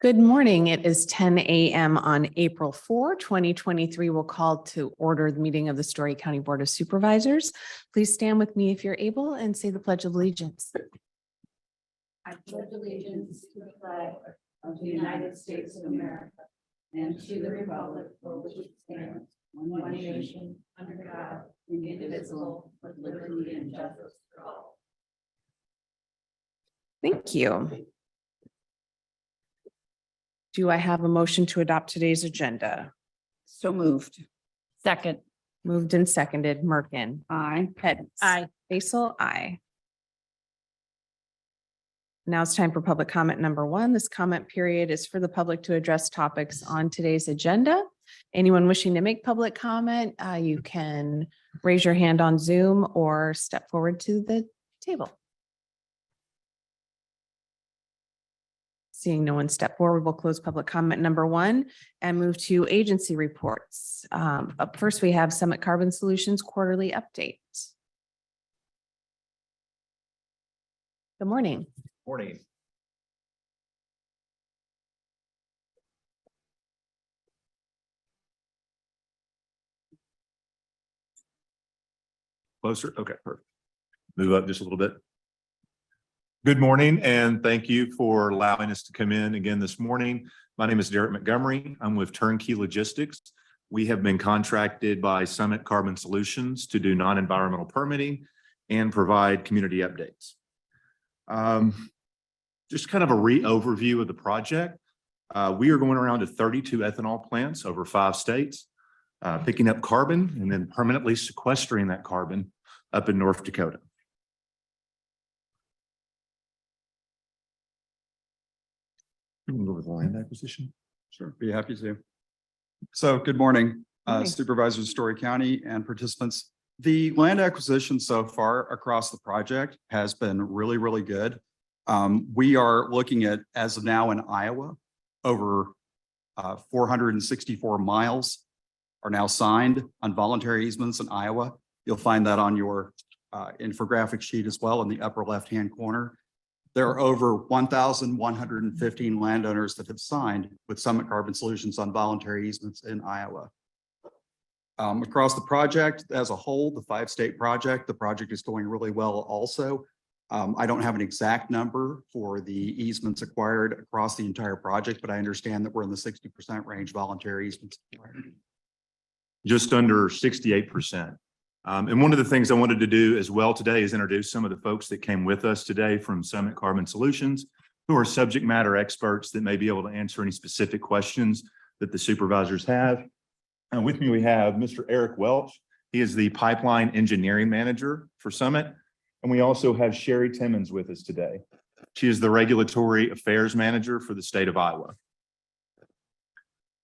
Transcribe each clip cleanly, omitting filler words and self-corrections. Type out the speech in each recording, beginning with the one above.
Good morning. It is 10 a.m. on April 4, 2023. We'll call to order the meeting of the Story County Board of Supervisors. Please stand with me if you're able and say the Pledge of Allegiance. I pledge allegiance to the flag of the United States of America and to the republic for which it stands, one nation, under God, indivisible, with liberty and justice for all. Thank you. Do I have a motion to adopt today's agenda? So moved. Second. Moved and seconded. Merkin. Aye. Hens. Aye. Basil. Aye. Now it's time for public comment number one. This comment period is for the public to address topics on today's agenda. Anyone wishing to make public comment, you can raise your hand on Zoom or step forward to the table. Seeing no one step forward, we'll close public comment number one and move to agency reports. Up first, we have Summit Carbon Solutions quarterly update. Good morning. Morning. Closer. Okay, perfect. Move up just a little bit. Good morning, and thank you for allowing us to come in again this morning. My name is Derek Montgomery. I'm with Turnkey Logistics. We have been contracted by Summit Carbon Solutions to do non-environmental permitting and provide community updates. Just kind of a overview of the project. We are going around to 32 ethanol plants over 5 states, picking up carbon and then permanently sequestering that carbon up in North Dakota. You can go over the land acquisition. Sure, be happy to. So good morning, Morning. Supervisors, Story County and participants. The land acquisition so far across the project has been really, really good. We are looking at, as of now in Iowa, over 464 miles are now signed on voluntary easements in Iowa. You'll find that on your infographic sheet as well in the upper left-hand corner. There are over 1,115 landowners that have signed with Summit Carbon Solutions on voluntary easements in Iowa. Across the project as a whole, the 5-state project, the project is going really well also. I don't have an exact number for the easements acquired across the entire project, but I understand that we're in the 60% range voluntary easements acquired. Just under 68%. And one of the things I wanted to do as well today is introduce some of the folks that came with us today from Summit Carbon Solutions, who are subject matter experts that may be able to answer any specific questions that the supervisors have. And with me, we have Mr. Eric Welch. He is the pipeline engineering manager for Summit. And we also have Sherry Timmons with us today. She is the regulatory affairs manager for the state of Iowa. A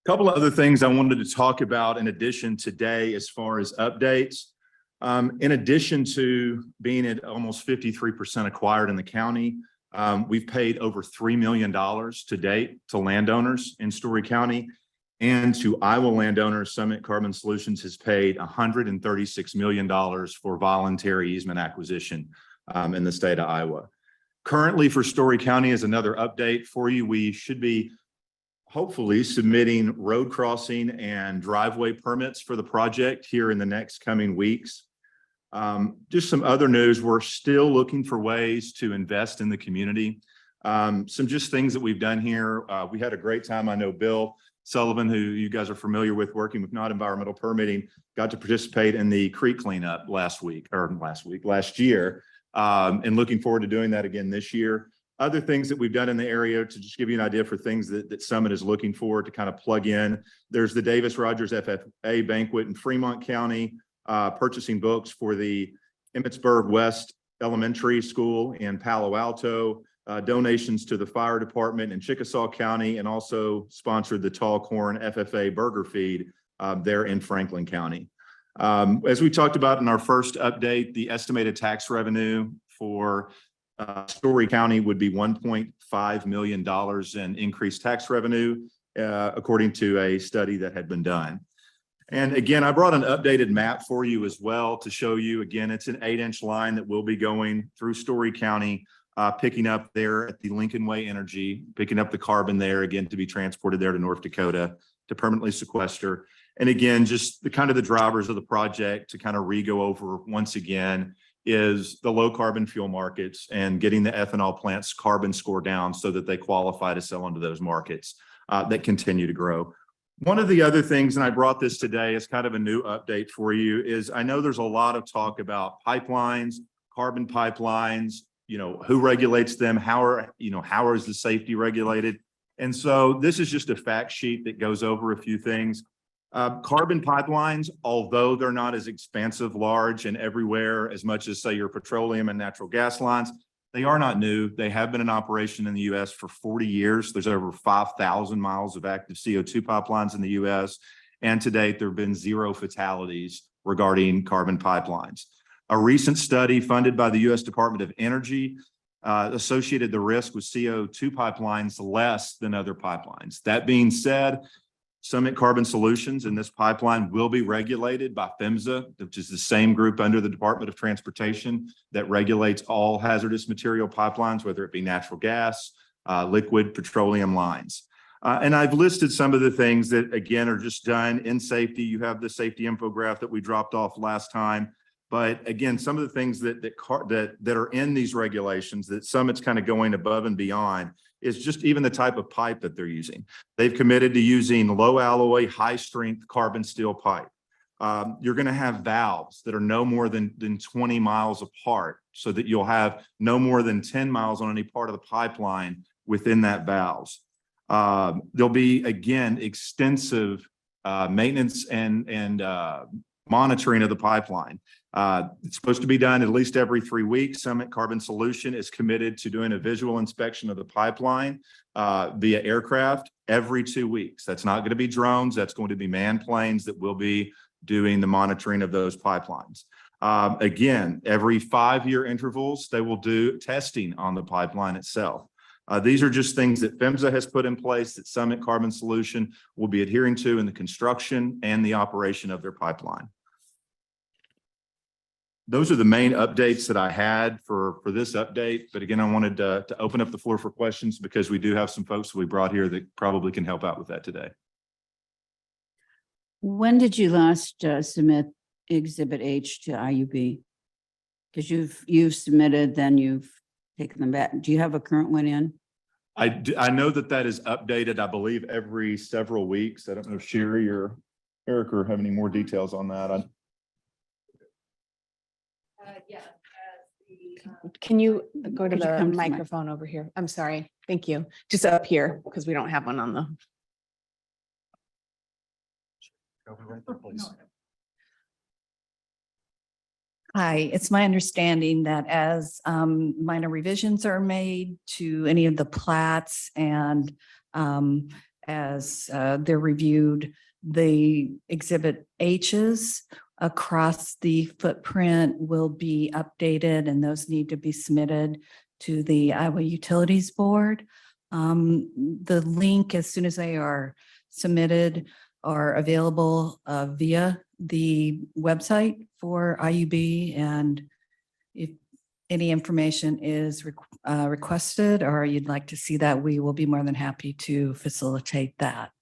couple of other things I wanted to talk about in addition today as far as updates. In addition to being at almost 53% acquired in the county, we've paid over $3 million to date to landowners in Story County, and to Iowa landowners. Summit Carbon Solutions has paid $136 million for voluntary easement acquisition in the state of Iowa. Currently for Story County, is another update for you. We should be hopefully submitting road crossing and driveway permits for the project here in the next coming weeks. Just some other news. We're still looking for ways to invest in the community. Some just things that we've done here. We had a great time. I know Bill Sullivan, who you guys are familiar with working with non-environmental permitting, got to participate in the creek cleanup last year, and looking forward to doing that again this year. Other things that we've done in the area to just give you an idea for things that Summit is looking for to kind of plug in. There's the Davis Rogers FFA banquet in Fremont County, purchasing books for the Emmitsburg West Elementary School in Palo Alto, donations to the fire department in Chickasaw County, and also sponsored the Tall Corn FFA burger feed there in Franklin County. As we talked about in our first update, the estimated tax revenue for Story County would be $1.5 million in increased tax revenue, according to a study that had been done. And again, I brought an updated map for you as well to show you. Again, it's an 8-inch line that will be going through Story County picking up there at the Lincoln Way Energy, picking up the carbon there again to be transported there to North Dakota to permanently sequester. And again, just the kind of the drivers of the project to kind of re-go over once again is the low carbon fuel markets and getting the ethanol plants carbon score down so that they qualify to sell into those markets that continue to grow. One of the other things, and I brought this today as kind of a new update for you, is I know there's a lot of talk about pipelines, carbon pipelines, who regulates them, how is the safety regulated? And so this is just a fact sheet that goes over a few things. Carbon pipelines, although they're not as expansive, large, and everywhere as much as say your petroleum and natural gas lines, they are not new. They have been in operation in the U.S. for 40 years. There's over 5,000 miles of active CO2 pipelines in the U.S. And to date, there have been 0 fatalities regarding carbon pipelines. A recent study funded by the U.S. Department of Energy associated the risk with CO2 pipelines less than other pipelines. That being said, Summit Carbon Solutions in this pipeline will be regulated by PHMSA, which is the same group under the Department of Transportation that regulates all hazardous material pipelines, whether it be natural gas, liquid petroleum lines. And I've listed some of the things that, again, are just done in safety. You have the safety infographic that we dropped off last time. But again, some of the things that are in these regulations that Summit's kind of going above and beyond is just even the type of pipe that they're using. They've committed to using low alloy, high strength carbon steel pipe. You're going to have valves that are no more than 20 miles apart so that you'll have no more than 10 miles on any part of the pipeline within that valves. There'll be, again, extensive maintenance and monitoring of the pipeline. It's supposed to be done at least every 3 weeks. Summit Carbon Solution is committed to doing a visual inspection of the pipeline via aircraft every 2 weeks. That's not going to be drones. That's going to be manned planes that will be doing the monitoring of those pipelines. Again, every 5-year intervals, they will do testing on the pipeline itself. These are just things that PHMSA has put in place that Summit Carbon Solution will be adhering to in the construction and the operation of their pipeline. Those are the main updates that I had for this update. But again, I wanted to open up the floor for questions because we do have some folks that we brought here that probably can help out with that today. When did you last submit Exhibit H to IUB? Because you've submitted, then you've taken them back. Do you have a current one in? I know that is updated, I believe, every several weeks. I don't know if Sherry or Eric have any more details on that. Yeah. Can you go to Could you the come to the mic? microphone over here? I'm sorry. Thank you. Just up here because we don't have one on the. Hi, it's my understanding that as minor revisions are made to any of the plats and as they're reviewed, the Exhibit H's across the footprint will be updated and those need to be submitted to the Iowa Utilities Board. The link, as soon as they are submitted, are available via the website for IUB. And if any information is requested or you'd like to see that, we will be more than happy to facilitate that.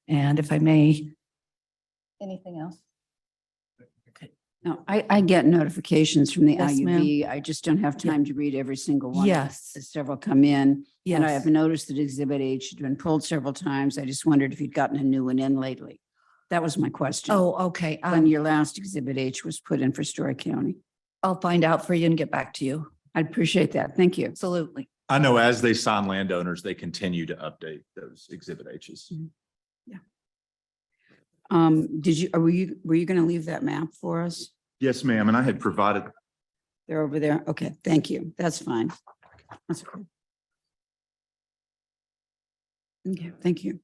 And if I may, anything else? No, I get notifications from the Yes, ma'am. IUB. I just don't have time to read every single one. Yes. Several come in. And I Yes. have noticed that Exhibit H has been pulled several times. I just wondered if you'd gotten a new one in lately. That was my question. Oh, okay. When your last Exhibit H was put in for Story County. I'll find out for you and get back to you. I'd appreciate that. Thank you. Absolutely. I know as they sign landowners, they continue to update those Exhibit H's. Were you going to leave that map for us? Yes, ma'am. And I had provided. They're over there. Okay, thank you. That's fine. That's okay. Okay, thank you.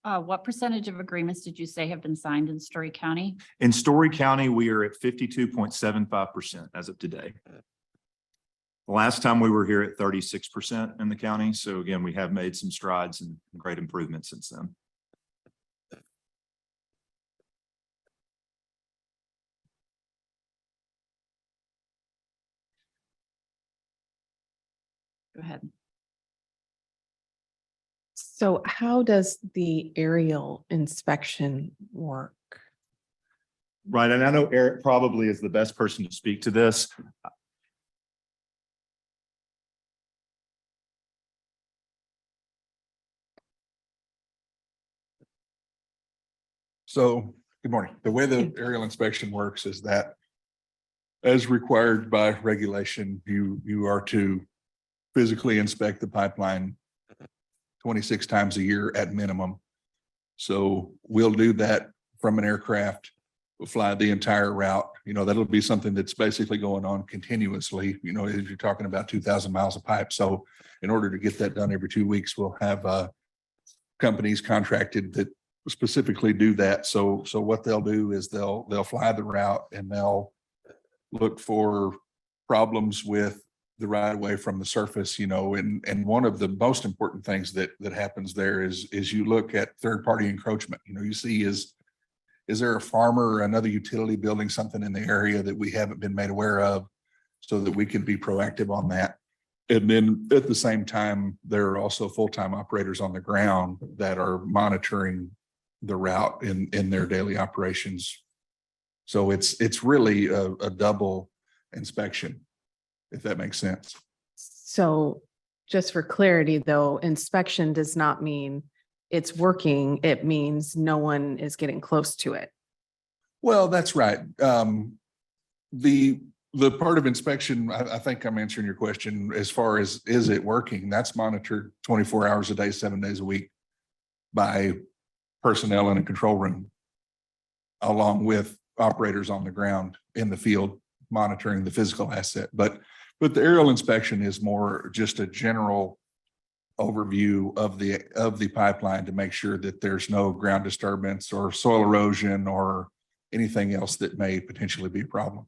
What percentage of agreements did you say have been signed in Story County? In Story County, we are at 52.75% as of today. The last time we were here at 36% in the county. So again, we have made some strides and great improvements since then. Go ahead. So how does the aerial inspection work? Right, and I know Eric probably is the best person to speak to this. So, good morning. The way the aerial inspection works is that as required by regulation, you are to physically inspect the pipeline 26 times a year at minimum. So we'll do that from an aircraft. We'll fly the entire route. You know, that'll be something that's basically going on continuously, you know, if you're talking about 2,000 miles of pipe. So in order to get that done every 2 weeks, we'll have companies contracted that specifically do that. So what they'll do is they'll fly the route and they'll look for problems with the right of way from the surface, you know, and one of the most important things that happens there is you look at third party encroachment. You know, you see is there a farmer or another utility building something in the area that we haven't been made aware of, so that we can be proactive on that. And then at the same time, there are also full-time operators on the ground that are monitoring the route in their daily operations. So it's really a double inspection, if that makes sense. So just for clarity, though, inspection does not mean it's working. It means no one is getting close to it. Well, that's right. The part of inspection, I think I'm answering your question as far as, is it working? That's monitored 24 hours a day, 7 days a week by personnel in a control room, along with operators on the ground in the field monitoring the physical asset. But the aerial inspection is more just a general overview of the pipeline to make sure that there's no ground disturbance or soil erosion or anything else that may potentially be a problem.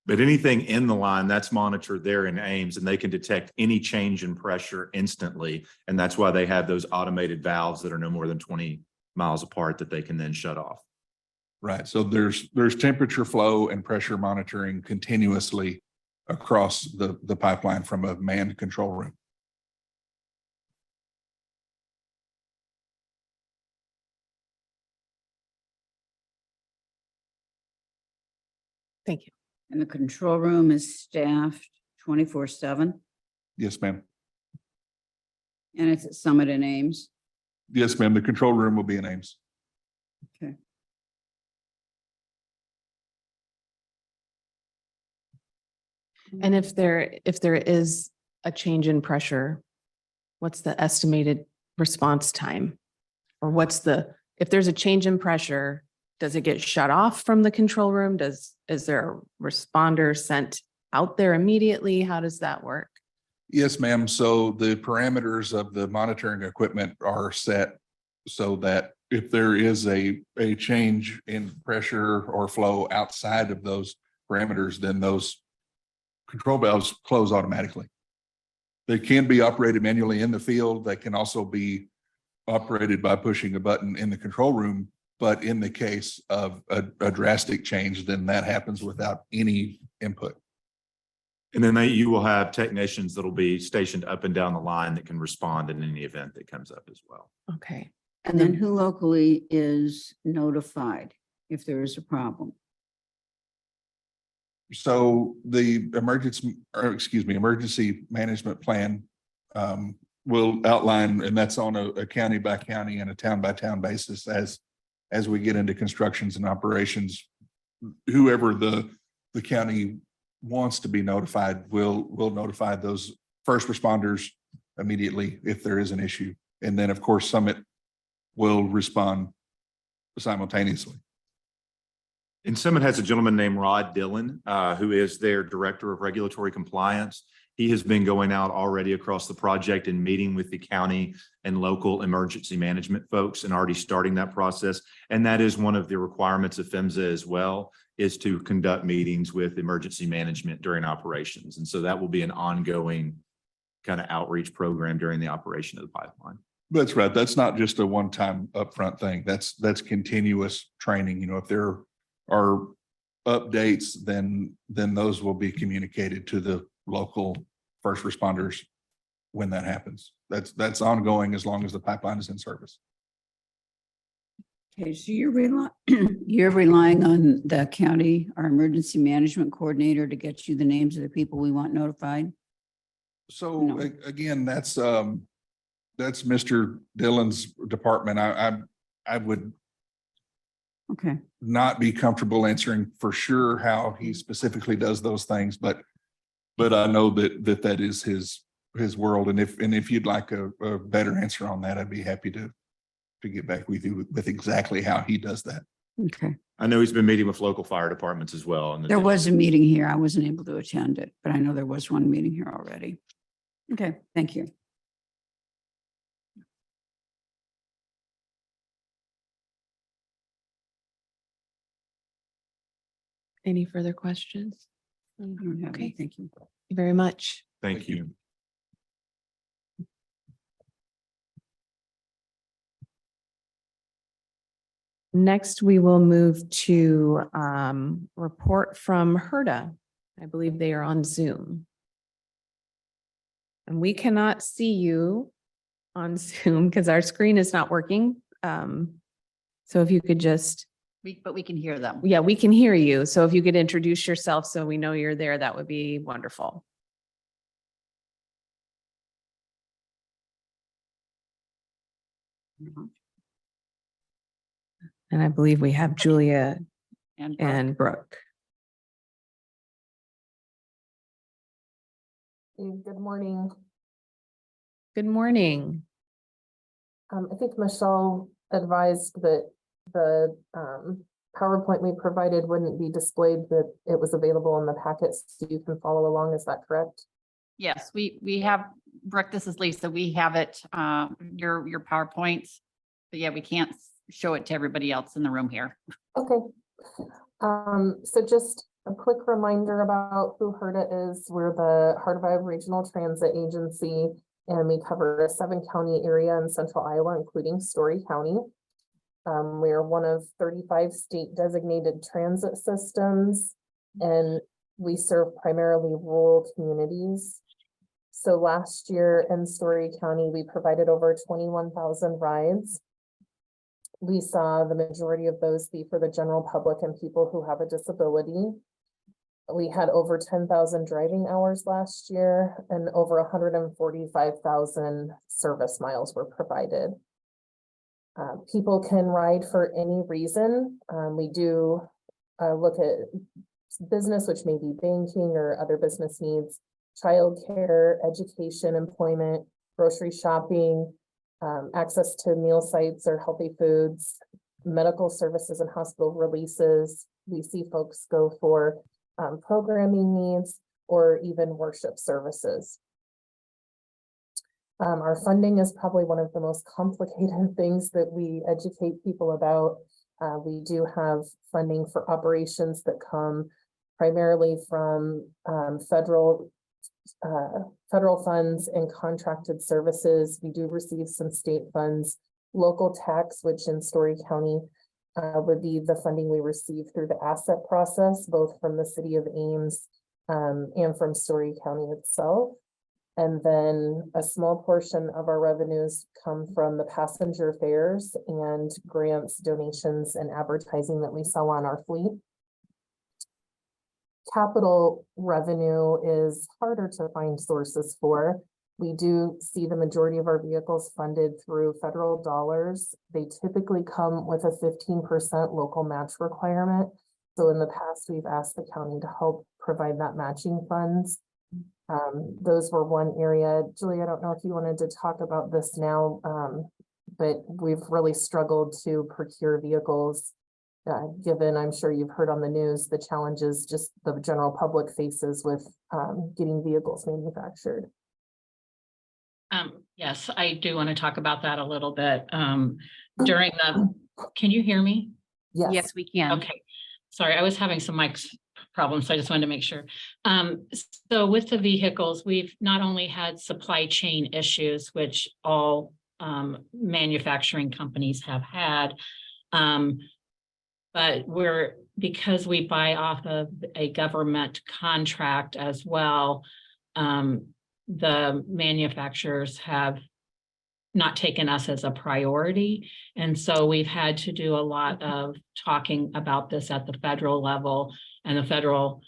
But anything in the line that's monitored there in Ames, and they can detect any change in pressure instantly. And that's why they have those automated valves that are no more than 20 miles apart that they can then shut off. Right. So there's temperature flow and pressure monitoring continuously across the pipeline from a manned control room. Thank you. And the control room is staffed 24/7, Yes, ma'am. and it's at Summit and Ames. Yes, ma'am. The control room will be in Ames. Okay. And if there is a change in pressure, what's the estimated response time? Or if there's a change in pressure, does it get shut off from the control room? Is there a responder sent out there immediately? How does that work? Yes, ma'am. So the parameters of the monitoring equipment are set so that if there is a change in pressure or flow outside of those parameters, then those control valves close automatically. They can be operated manually in the field. They can also be operated by pushing a button in the control room. But in the case of a drastic change, then that happens without any input. And then you will have technicians that'll be stationed up and down the line that can respond in any event that comes up as well. Okay. And then who locally is notified if there is a problem? So the emergency management plan will outline, and that's on a county by county and a town by town basis as we get into constructions and operations. Whoever the county wants to be notified will notify those first responders immediately if there is an issue. And then, of course, Summit will respond simultaneously. And Summit has a gentleman named Rod Dillon, who is their Director of Regulatory Compliance. He has been going out already across the project and meeting with the county and local emergency management folks and already starting that process. And that is one of the requirements of PHMSA as well, is to conduct meetings with emergency management during operations. And so that will be an ongoing kind of outreach program during the operation of the pipeline. That's right. That's not just a one-time upfront thing. That's continuous training. You know, if there are updates, then those will be communicated to the local first responders when that happens. That's ongoing as long as the pipeline is in service. Okay, so you're relying on the county, our emergency management coordinator to get you the names of the people we want notified? So No. again, that's Mr. Dillon's department. I would Okay, not be comfortable answering for sure how he specifically does those things, but I know that is his world. And if you'd like a better answer on that, I'd be happy to get back with you with exactly how he does that. okay. I know he's been meeting with local fire departments as well. There was a meeting here. I wasn't able to attend it, but I know there was one meeting here already. Okay, thank you. Any further questions? I don't have any. Okay, Thank you. thank you very much. Thank you. Next, we will move to report from HERDA. I believe they are on Zoom. And we cannot see you on Zoom because our screen is not working. So if you could just, But we can hear them. yeah, we can hear you. So if you could introduce yourself so we know you're there, that would be wonderful. And I believe we have Julia and Brooke. Good morning. Good morning. I think Michelle advised that the PowerPoint we provided wouldn't be displayed, that it was available in the packets so you can follow along. Is that correct? Yes, we have, Brooke, this is Lisa. We have it, your PowerPoints. But yeah, we can't show it to everybody else in the room here. Okay. So just a quick reminder about who HERDA is. We're the Heart of Iowa Regional Transit Agency, and we cover a 7-county area in central Iowa, including Story County. We are one of 35 state designated transit systems, and we serve primarily rural communities. So last year in Story County, we provided over 21,000 rides. We saw the majority of those be for the general public and people who have a disability. We had over 10,000 driving hours last year, and over 145,000 service miles were provided. People can ride for any reason. We do look at business, which may be banking or other business needs, childcare, education, employment, grocery shopping, access to meal sites or healthy foods, medical services and hospital releases. We see folks go for programming needs or even worship services. Our funding is probably one of the most complicated things that we educate people about. We do have funding for operations that come primarily from federal funds and contracted services. We do receive some state funds, local tax, which in Story County would be the funding we receive through the asset process, both from the city of Ames and from Story County itself. And then a small portion of our revenues come from the passenger fares and grants, donations, and advertising that we sell on our fleet. Capital revenue is harder to find sources for. We do see the majority of our vehicles funded through federal dollars. They typically come with a 15% local match requirement. So in the past, we've asked the county to help provide that matching funds. Those were one area. Julie, I don't know if you wanted to talk about this now, but we've really struggled to procure vehicles. Given, I'm sure you've heard on the news, the challenges just the general public faces with getting vehicles manufactured. Yes, I do want to talk about that a little bit. During can you hear me? Yes. we can. Okay, sorry, I was having some mic problems, so I just wanted to make sure. So with the vehicles, we've not only had supply chain issues, which all manufacturing companies have had, but because we buy off of a government contract as well, the manufacturers have not taken us as a priority. And so we've had to do a lot of talking about this at the federal level, and the Federal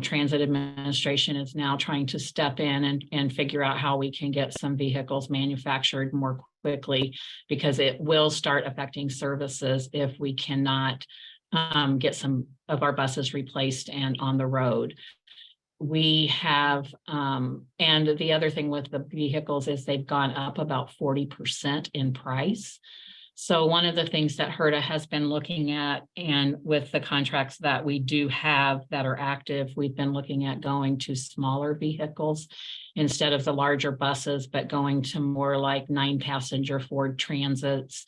Transit Administration is now trying to step in and figure out how we can get some vehicles manufactured more quickly, because it will start affecting services if we cannot get some of our buses replaced and on the road. We have, and the other thing with the vehicles is they've gone up about 40% in price. So one of the things that HRDA has been looking at, and with the contracts that we do have that are active, we've been looking at going to smaller vehicles instead of the larger buses, but going to more like 9-passenger Ford Transits.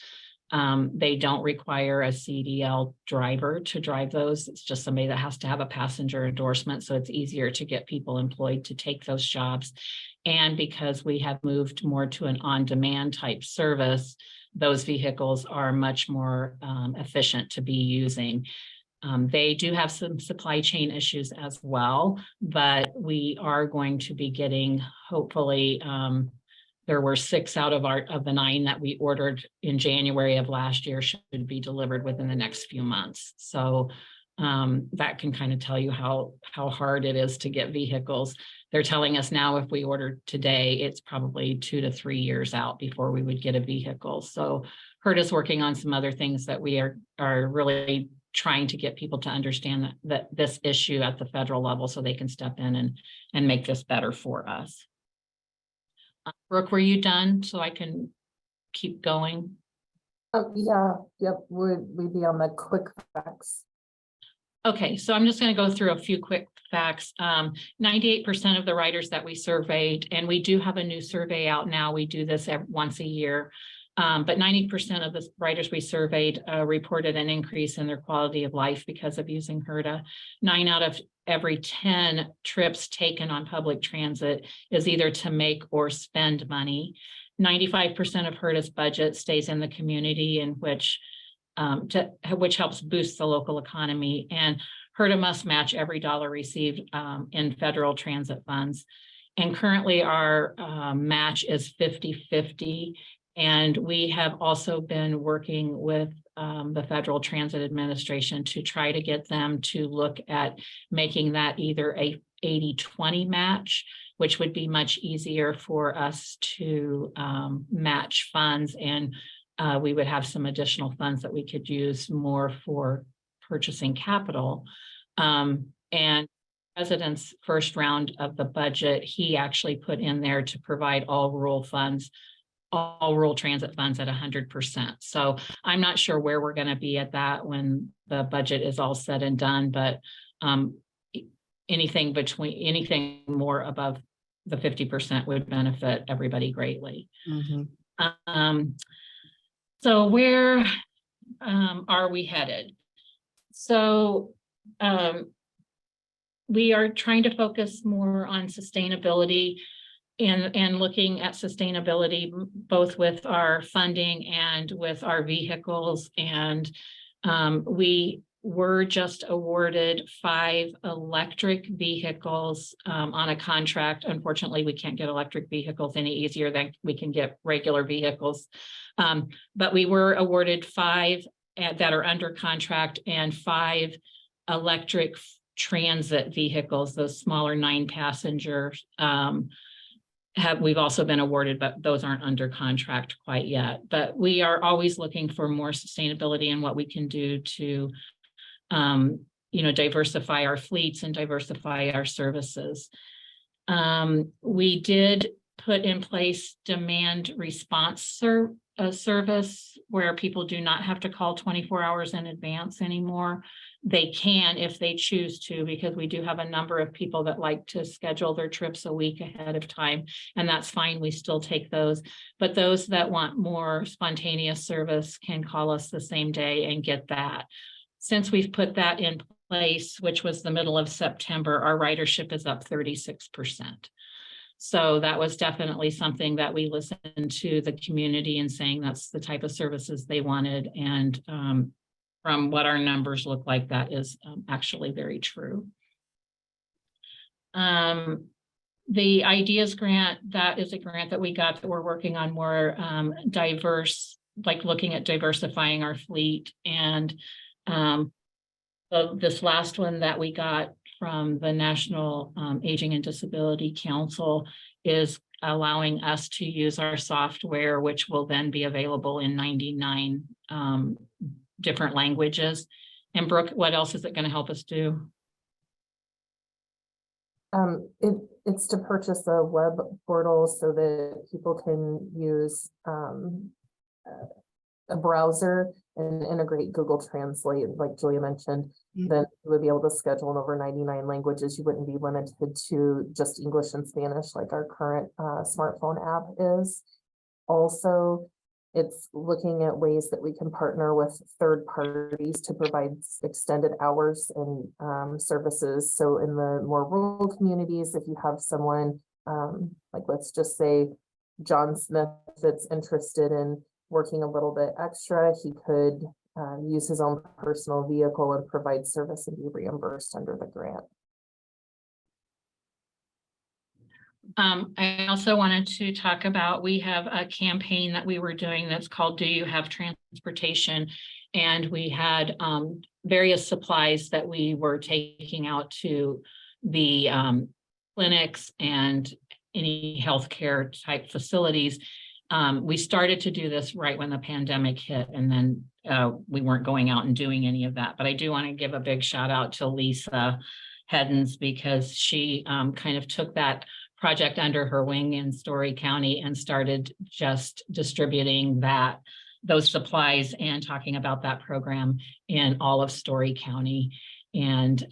They don't require a CDL driver to drive those. It's just somebody that has to have a passenger endorsement. So it's easier to get people employed to take those jobs. And because we have moved more to an on-demand type service, those vehicles are much more efficient to be using. They do have some supply chain issues as well, but we are going to be getting, hopefully, there were 6 out of the 9 that we ordered in January of last year should be delivered within the next few months. So that can kind of tell you how hard it is to get vehicles. They're telling us now if we order today, it's probably 2 to 3 years out before we would get a vehicle. So HRDA's working on some other things that we are really trying to get people to understand that this issue at the federal level, so they can step in and make this better for us. Brooke, were you done? So I can keep going. Yeah, yep, would we be on the quick facts? Okay, so I'm just going to go through a few quick facts. 98% of the riders that we surveyed, and we do have a new survey out now. We do this once a year. But 90% of the riders we surveyed reported an increase in their quality of life because of using HRDA. 9 out of every 10 trips taken on public transit is either to make or spend money. 95% of HRDA's budget stays in the community, in which helps boost the local economy. And HRDA must match every dollar received in federal transit funds. And currently our match is 50-50. And we have also been working with the Federal Transit Administration to try to get them to look at making that either a 80-20 match, which would be much easier for us to match funds, and we would have some additional funds that we could use more for purchasing capital. And President's first round of the budget, he actually put in there to provide all rural transit funds at 100%. So I'm not sure where we're going to be at that when the budget is all said and done, but anything more above the 50% would benefit everybody greatly. So where are we headed? So we are trying to focus more on sustainability and looking at sustainability both with our funding and with our vehicles. And we were just awarded 5 electric vehicles on a contract. Unfortunately, we can't get electric vehicles any easier than we can get regular vehicles. But we were awarded 5 that are under contract, and 5 electric transit vehicles, those smaller 9-passengers. We've also been awarded, but those aren't under contract quite yet. But we are always looking for more sustainability and what we can do to, diversify our fleets and diversify our services. We did put in place demand response service where people do not have to call 24 hours in advance anymore. They can if they choose to, because we do have a number of people that like to schedule their trips a week ahead of time, and that's fine. We still take those. But those that want more spontaneous service can call us the same day and get that. Since we've put that in place, which was the middle of September, our ridership is up 36%. So that was definitely something that we listened to the community and saying that's the type of services they wanted. And from what our numbers look like, that is actually very true. The ideas grant, that is a grant that we got that we're working on more diverse, like looking at diversifying our fleet. And this last one that we got from the National Aging and Disability Council is allowing us to use our software, which will then be available in 99 different languages. And Brooke, what else is it going to help us do? It's to purchase a web portal so that people can use a browser and integrate Google Translate, like Julia mentioned. Then you would be able to schedule in over 99 languages. You wouldn't be limited to just English and Spanish like our current smartphone app is. Also, it's looking at ways that we can partner with third parties to provide extended hours and services. So in the more rural communities, if you have someone like, let's just say John Smith that's interested in working a little bit extra, he could use his own personal vehicle and provide service and be reimbursed under the grant. I also wanted to talk about, we have a campaign that we were doing that's called Do You Have Transportation? And we had various supplies that we were taking out to the clinics and any healthcare type facilities. We started to do this right when the pandemic hit, and then we weren't going out and doing any of that. But I do want to give a big shout out to Lisa Heddens, because she kind of took that project under her wing in Story County and started just distributing those supplies and talking about that program in all of Story County. And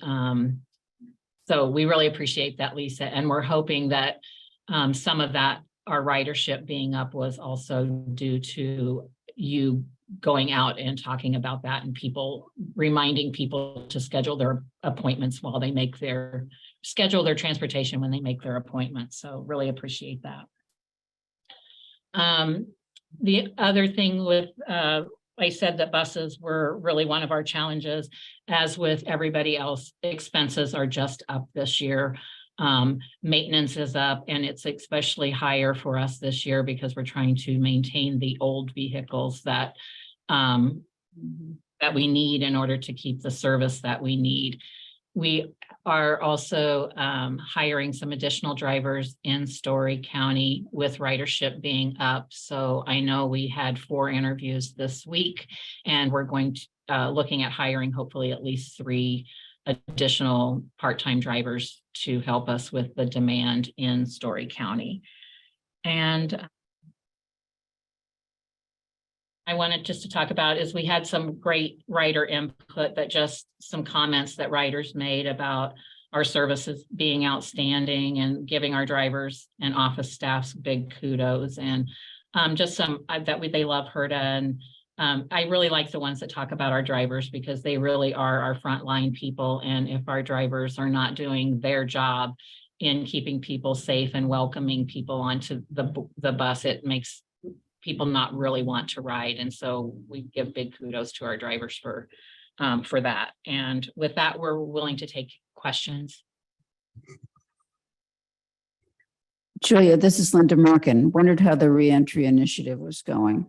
so we really appreciate that, Lisa. And we're hoping that some of that, our ridership being up, was also due to you going out and talking about that, and people reminding people to schedule their appointments while they schedule their transportation when they make their appointments. So really appreciate that. The other thing with, I said that buses were really one of our challenges. As with everybody else, expenses are just up this year. Maintenance is up, and it's especially higher for us this year because we're trying to maintain the old vehicles that we need in order to keep the service that we need. We are also hiring some additional drivers in Story County with ridership being up. So I know we had 4 interviews this week, and we're going to looking at hiring hopefully at least 3 additional part-time drivers to help us with the demand in Story County. And I wanted just to talk about is we had some great rider input, that just some comments that riders made about our services being outstanding and giving our drivers and office staffs big kudos, and just some that they love HERDA. And I really like the ones that talk about our drivers, because they really are our frontline people. And if our drivers are not doing their job in keeping people safe and welcoming people onto the bus, it makes people not really want to ride. And so we give big kudos to our drivers for that. And with that, we're willing to take questions. Julia, this is Linda Markin. Wondered how the reentry initiative was going.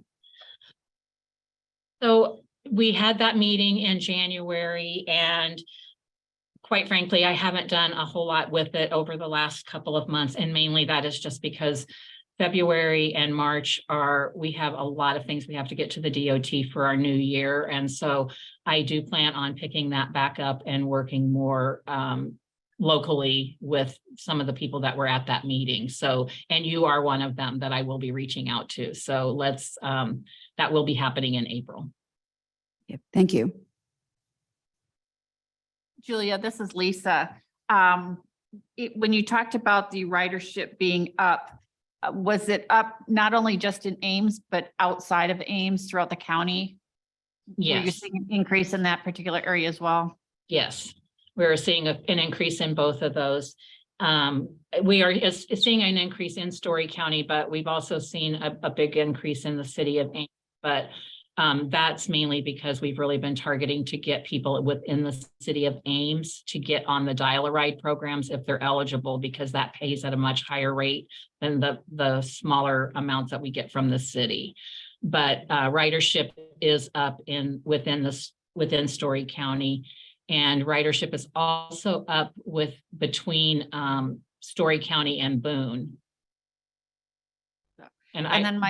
So we had that meeting in January, and quite frankly, I haven't done a whole lot with it over the last couple of months. And mainly that is just because February and March we have a lot of things we have to get to the DOT for our new year. And so I do plan on picking that back up and working more locally with some of the people that were at that meeting. So, and you are one of them that I will be reaching out to. So that will be happening in April. Yep. Thank you. Julia, this is Lisa. When you talked about the ridership being up, was it up not only just in Ames, but outside of Ames throughout the county? Yes. Were you seeing an increase in that particular area as well? Yes, we're seeing an increase in both of those. We are seeing an increase in Story County, but we've also seen a big increase in the city of Ames. But That's mainly because we've really been targeting to get people within the city of Ames to get on the dial-a-ride programs if they're eligible, because that pays at a much higher rate than the smaller amounts that we get from the city. But ridership is up within Story County, and ridership is also up between Story County and Boone. And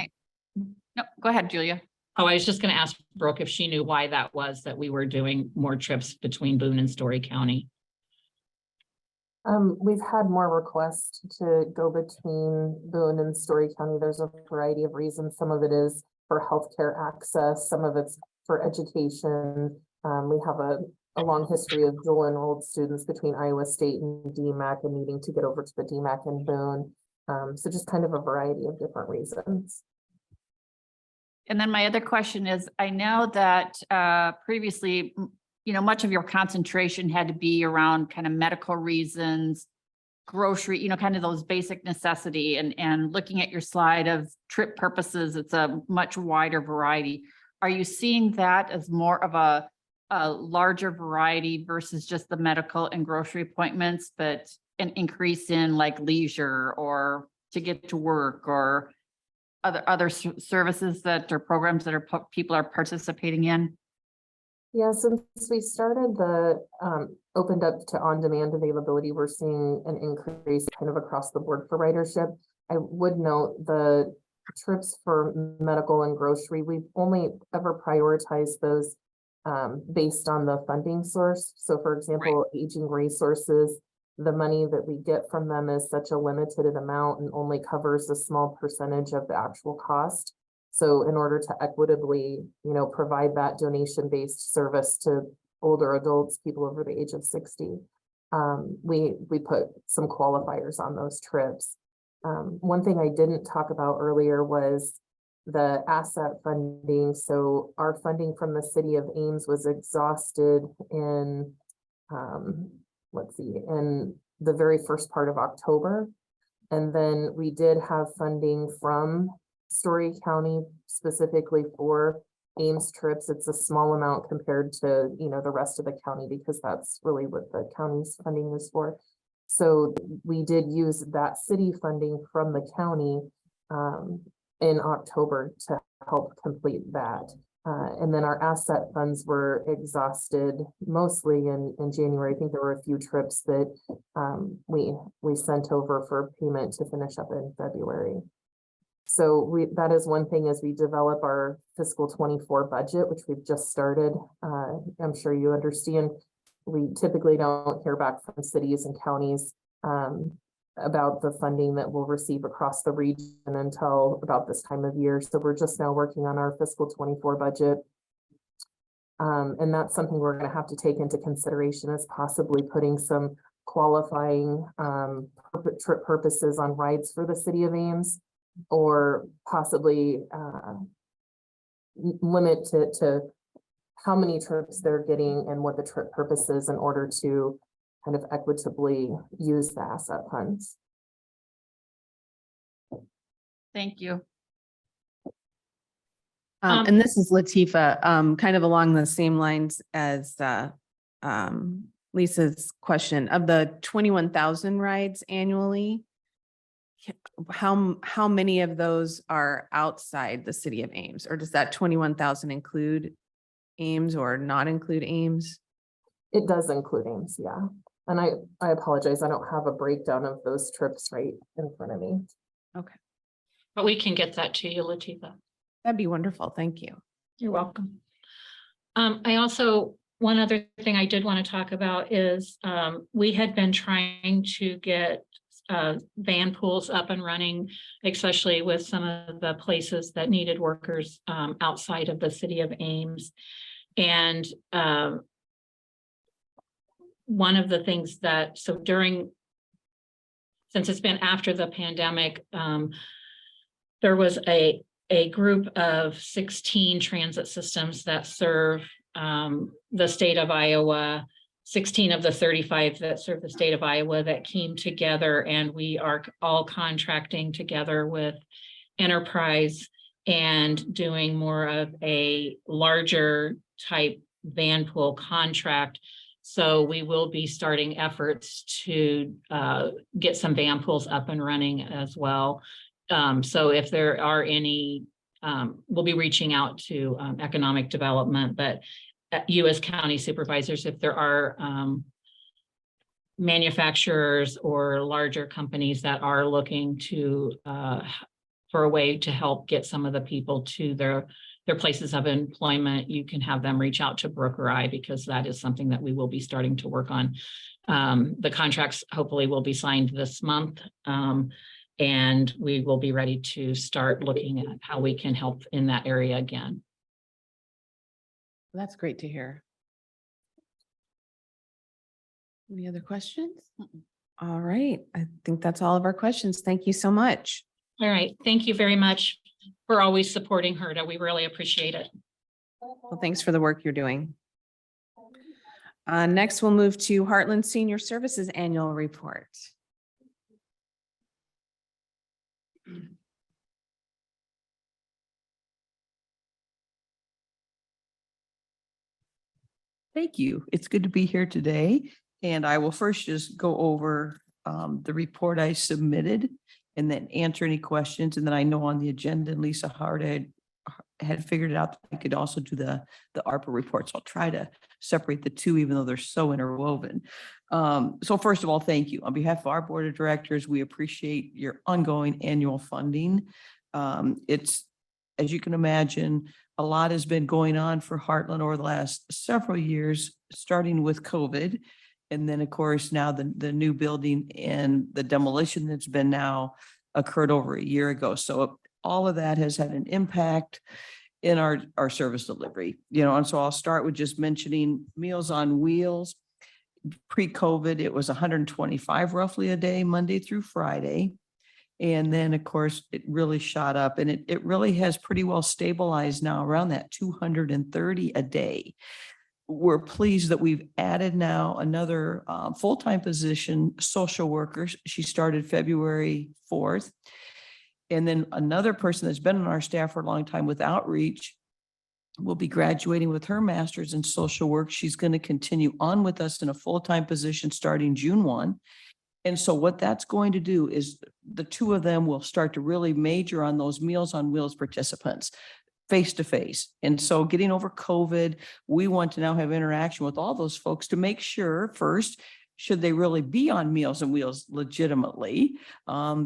no, go ahead, Julia. Oh, I was just going to ask Brooke if she knew why that was, that we were doing more trips between Boone and Story County. We've had more requests to go between Boone and Story County. There's a variety of reasons. Some of it is for healthcare access, some of it's for education. We have a long history of dual enrolled students between Iowa State and DMAC and needing to get over to the DMAC and Boone. So just kind of a variety of different reasons. And then my other question is, I know that previously, much of your concentration had to be around kind of medical reasons, grocery, kind of those basic necessity, and looking at your slide of trip purposes, it's a much wider variety. Are you seeing that as more of a larger variety versus just the medical and grocery appointments, but an increase in like leisure or to get to work or other services that are programs that people are participating in? Yeah, since we started opened up to on-demand availability, we're seeing an increase kind of across the board for ridership. I would note the trips for medical and grocery, we've only ever prioritized those based on the funding source. So for example, aging resources, the money that we get from them is such a limited amount and only covers a small percentage of the actual cost. So in order to equitably, provide that donation-based service to older adults, people over the age of 60, we put some qualifiers on those trips. One thing I didn't talk about earlier was the asset funding. So our funding from the city of Ames was exhausted in, in the very first part of October. And then we did have funding from Story County specifically for Ames trips. It's a small amount compared to, the rest of the county, because that's really what the county's funding is for. So we did use that city funding from the county in October to help complete that. And then our asset funds were exhausted mostly in January. I think there were a few trips that we sent over for payment to finish up in February. So that is one thing as we develop our fiscal 24 budget, which we've just started. I'm sure you understand, we typically don't hear back from cities and counties about the funding that we'll receive across the region until about this time of year. So we're just now working on our fiscal 24 budget. And that's something we're going to have to take into consideration, as possibly putting some qualifying trip purposes on rides for the city of Ames, or possibly limit to how many trips they're getting and what the trip purpose is in order to kind of equitably use the asset funds. Thank you. And this is Latifa, kind of along the same lines as Lisa's question. Of the 21,000 rides annually, how many of those are outside the city of Ames? Or does that 21,000 include Ames or not include Ames? It does include Ames, yeah. And I apologize, I don't have a breakdown of those trips right in front of me. Okay, But we can get that to you, Latifa. that'd be wonderful. Thank you. You're welcome. One other thing I did want to talk about is we had been trying to get van pools up and running, especially with some of the places that needed workers outside of the city of Ames. And one of the things that, since it's been after the pandemic, there was a group of 16 transit systems that serve the state of Iowa, 16 of the 35 that serve the state of Iowa, that came together, and we are all contracting together with Enterprise and doing more of a larger type van pool contract. So we will be starting efforts to get some van pools up and running as well. So if there are any, we'll be reaching out to economic development, but you as county supervisors, if there are manufacturers or larger companies that are looking to for a way to help get some of the people to their places of employment, you can have them reach out to Brooke or I, because that is something that we will be starting to work on. The contracts hopefully will be signed this month. And we will be ready to start looking at how we can help in that area again. That's great to hear. Any other questions? All right. I think that's all of our questions. Thank you so much. All right. Thank you very much for always supporting HERDA. We really appreciate it. Well, thanks for the work you're doing. Next, we'll move to Heartland Senior Services Annual Report. Thank you. It's good to be here today. And I will first just go over the report I submitted and then answer any questions. And then I know on the agenda, Lisa Hard had figured it out. I could also do the ARPA reports. I'll try to separate the two, even though they're so interwoven. So first of all, thank you. On behalf of our board of directors, we appreciate your ongoing annual funding. It's, as you can imagine, a lot has been going on for Heartland over the last several years, starting with COVID. And then, of course, now the new building and the demolition that's been now occurred over a year ago. So all of that has had an impact in our service delivery, and so I'll start with just mentioning Meals on Wheels. Pre-COVID, it was 125 roughly a day, Monday through Friday. And then, of course, it really shot up, and it really has pretty well stabilized now around that 230 a day. We're pleased that we've added now another full-time position, social worker. She started February 4th. And then another person that's been on our staff for a long time with outreach will be graduating with her master's in social work. She's going to continue on with us in a full-time position starting June 1. And so what that's going to do is the two of them will start to really major on those Meals on Wheels participants face to face. And so getting over COVID, we want to now have interaction with all those folks to make sure first, should they really be on Meals on Wheels legitimately?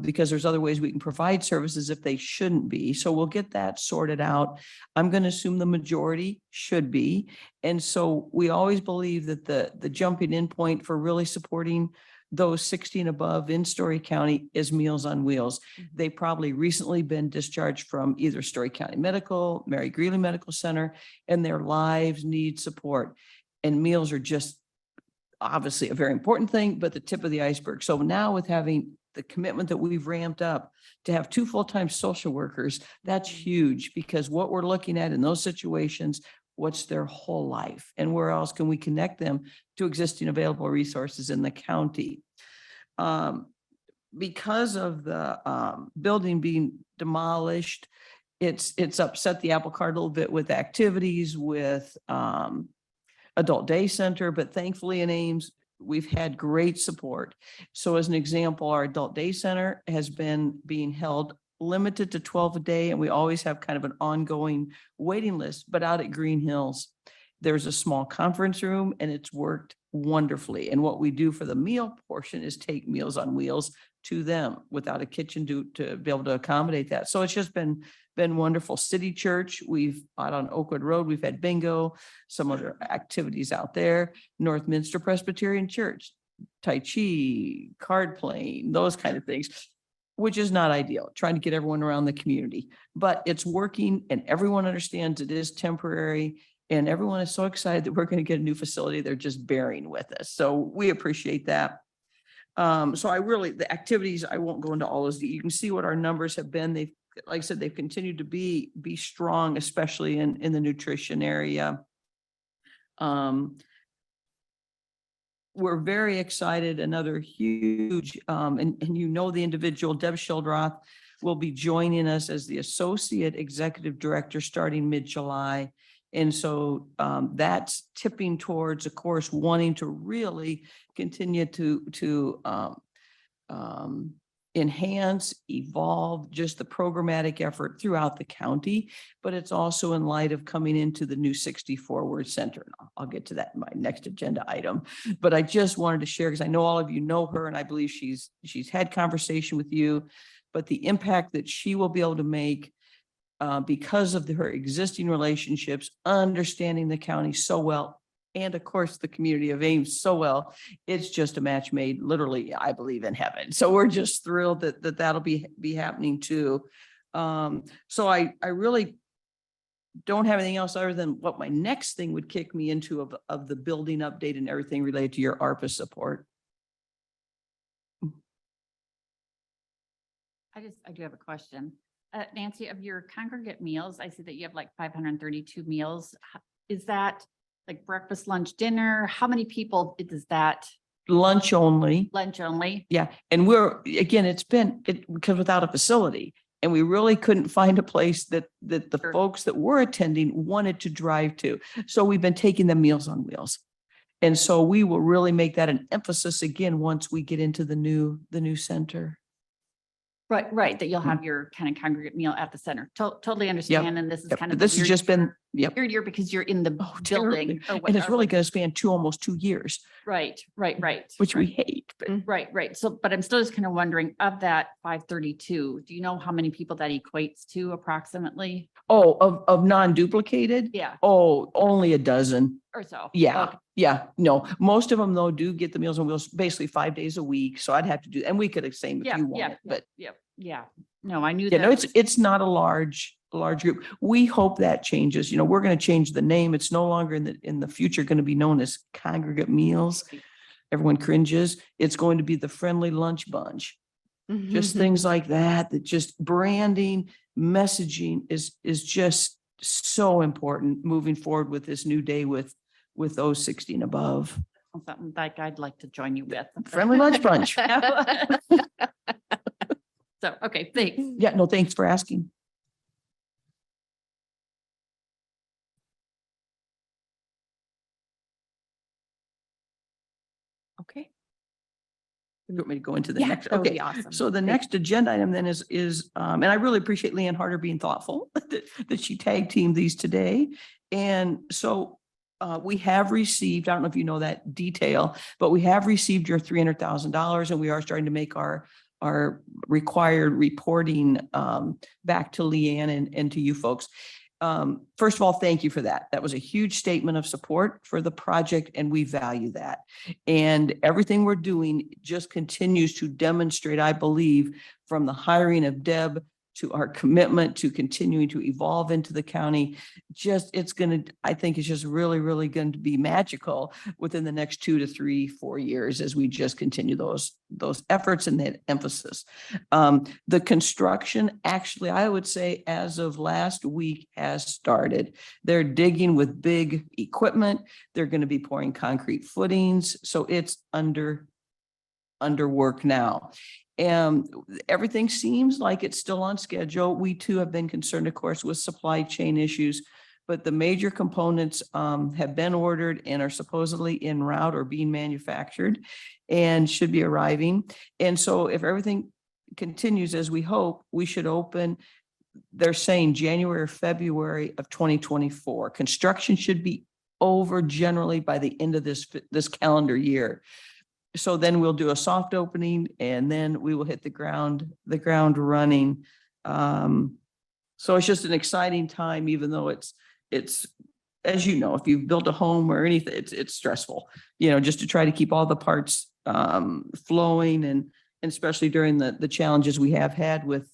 Because there's other ways we can provide services if they shouldn't be. So we'll get that sorted out. I'm going to assume the majority should be. And so we always believe that the jumping in point for really supporting those 60 and above in Story County is Meals on Wheels. They probably recently been discharged from either Story County Medical, Mary Greeley Medical Center, and their lives need support. And meals are just obviously a very important thing, but the tip of the iceberg. So now with having the commitment that we've ramped up to have 2 full-time social workers, that's huge, because what we're looking at in those situations, what's their whole life and where else can we connect them to existing available resources in the county? Because of the building being demolished, it's upset the apple cart a little bit with activities with adult day center, but thankfully in Ames, we've had great support. So as an example, our adult day center has been being held limited to 12 a day, and we always have kind of an ongoing waiting list. But out at Green Hills, there's a small conference room and it's worked wonderfully. And what we do for the meal portion is take Meals on Wheels to them without a kitchen to be able to accommodate that. So it's just been wonderful. City Church, we've out on Oakwood Road, we've had bingo, some other activities out there. Northminster Presbyterian Church, Tai Chi, card playing, those kind of things, which is not ideal, trying to get everyone around the community, but it's working and everyone understands it is temporary. And everyone is so excited that we're going to get a new facility. They're just bearing with us. So we appreciate that. So the activities, I won't go into all those. You can see what our numbers have been. They've, like I said, they've continued to be strong, especially in the nutrition area. we're very excited. Another huge, and you know, the individual, Deb Schildroth, will be joining us as the Associate Executive Director starting mid-July. And so that's tipping towards, of course, wanting to really continue to enhance, evolve just the programmatic effort throughout the county, but it's also in light of coming into the new 64-word center. And I'll get to that in my next agenda item. But I just wanted to share, because I know all of you know her, and I believe she's had conversation with you, but the impact that she will be able to make because of her existing relationships, understanding the county so well, and of course, the community of Ames so well, it's just a match made literally, I believe, in heaven. So we're just thrilled that that'll be happening too. So I really don't have anything else other than what my next thing would kick me into of the building update and everything related to your ARPA support. I do have a question. Nancy, of your congregate meals, I see that you have like 532 meals. Is that like breakfast, lunch, dinner? How many people is that? Lunch only. Lunch only? Yeah. And it's been because without a facility, and we really couldn't find a place that the Sure. folks that were attending wanted to drive to. So we've been taking them Meals on Wheels. And so we will really make that an emphasis again, once we get into the new center. Right, that you'll have your kind of congregate meal at the center. Totally understand. And this is Yep. kind But of. this has just been, yep. Weird year because you're in the Oh, terribly. building. or And it's really whatever. going to span almost 2 years, Right. which we right. hate. But Right. So, but I'm still just kind of wondering, of that 532, do you know how many people that equates to approximately? of non-duplicated. Yeah, Oh, only a dozen. or so. Yeah, Okay. yeah, no, most of them though do get the Meals on Wheels basically 5 days a week. So I'd have to do, and we could have same if Yeah, you want it, but yeah. No, I knew you know, that. it's not a large group. We hope that changes. You know, we're going to change the name. It's no longer in the future going to be known as Congregate Meals. Everyone cringes. It's going to be the Friendly Lunch Bunch. Just things like that just branding, messaging is just so important moving forward with this new day with those 60 and above. Something like I'd like to join you with. Friendly Lunch Bunch. So, okay, thanks. Yeah, no, thanks for asking. Okay. You want me to go into the Yeah, next? that would Okay. be awesome. So the next agenda item then is, and I really appreciate Leanne Harder being thoughtful that she tag teamed these today. And so we have received, I don't know if you know that detail, but we have received your $300,000 and we are starting to make our required reporting back to Leanne and to you folks. First of all, thank you for that. That was a huge statement of support for the project and we value that. And everything we're doing just continues to demonstrate, I believe, from the hiring of Deb to our commitment to continuing to evolve into the county. I think it's just really, really going to be magical within the next 2 to 3, 4 years as we just continue those efforts and that emphasis. The construction, actually, I would say as of last week has started. They're digging with big equipment. They're going to be pouring concrete footings. So it's under work now. And everything seems like it's still on schedule. We too have been concerned, of course, with supply chain issues, but the major components have been ordered and are supposedly en route or being manufactured and should be arriving. And so if everything continues as we hope, we should open, they're saying January or February of 2024. Construction should be over generally by the end of this calendar year. So then we'll do a soft opening and then we will hit the ground running. So it's just an exciting time, even though it's, as you know, if you've built a home or anything, it's stressful, you know, just to try to keep all the parts flowing and especially during the challenges we have had with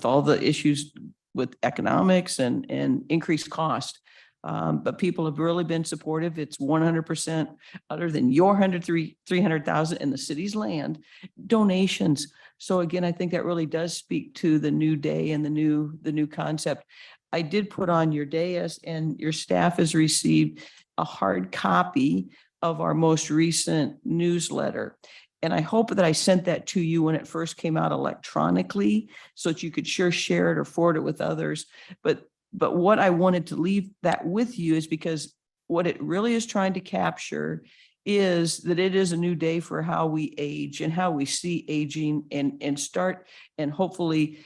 all the issues with economics and increased cost. But people have really been supportive. It's 100% other than your 300,000 in the city's land donations. So again, I think that really does speak to the new day and the new concept. I did put on your dais and your staff has received a hard copy of our most recent newsletter. And I hope that I sent that to you when it first came out electronically so that you could share it or forward it with others. But what I wanted to leave that with you is because what it really is trying to capture is that it is a new day for how we age and how we see aging and start and hopefully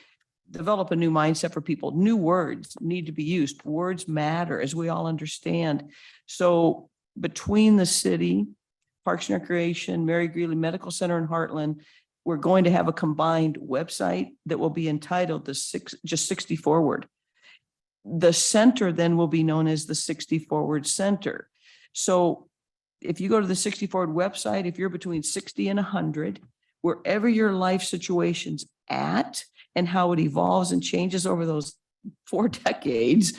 develop a new mindset for people. New words need to be used. Words matter, as we all understand. So between the city, Parks and Recreation, Mary Greeley Medical Center in Heartland, we're going to have a combined website that will be entitled just 60 Forward. The center then will be known as the 60 Forward Center. So if you go to the 60 Forward website, if you're between 60 and 100, wherever your life situation's at and how it evolves and changes over those 4 decades,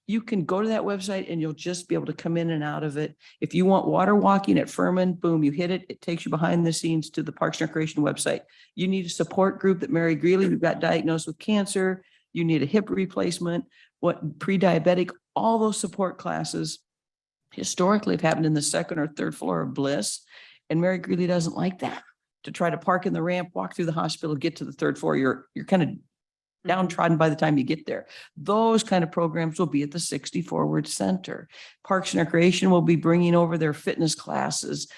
you can go to that website and you'll just be able to come in and out of it. If you want water walking at Furman, boom, you hit it. It takes you behind the scenes to the Parks and Recreation website. You need a support group at Mary Greeley, who got diagnosed with cancer. You need a hip replacement, pre-diabetic, all those support classes historically have happened in the 2nd or 3rd floor of Bliss. And Mary Greeley doesn't like that. To try to park in the ramp, walk through the hospital, get to the 3rd floor, you're kind of downtrodden by the time you get there. Those kind of programs will be at the 60 Forward Center. Parks and Recreation will be bringing over their fitness classes.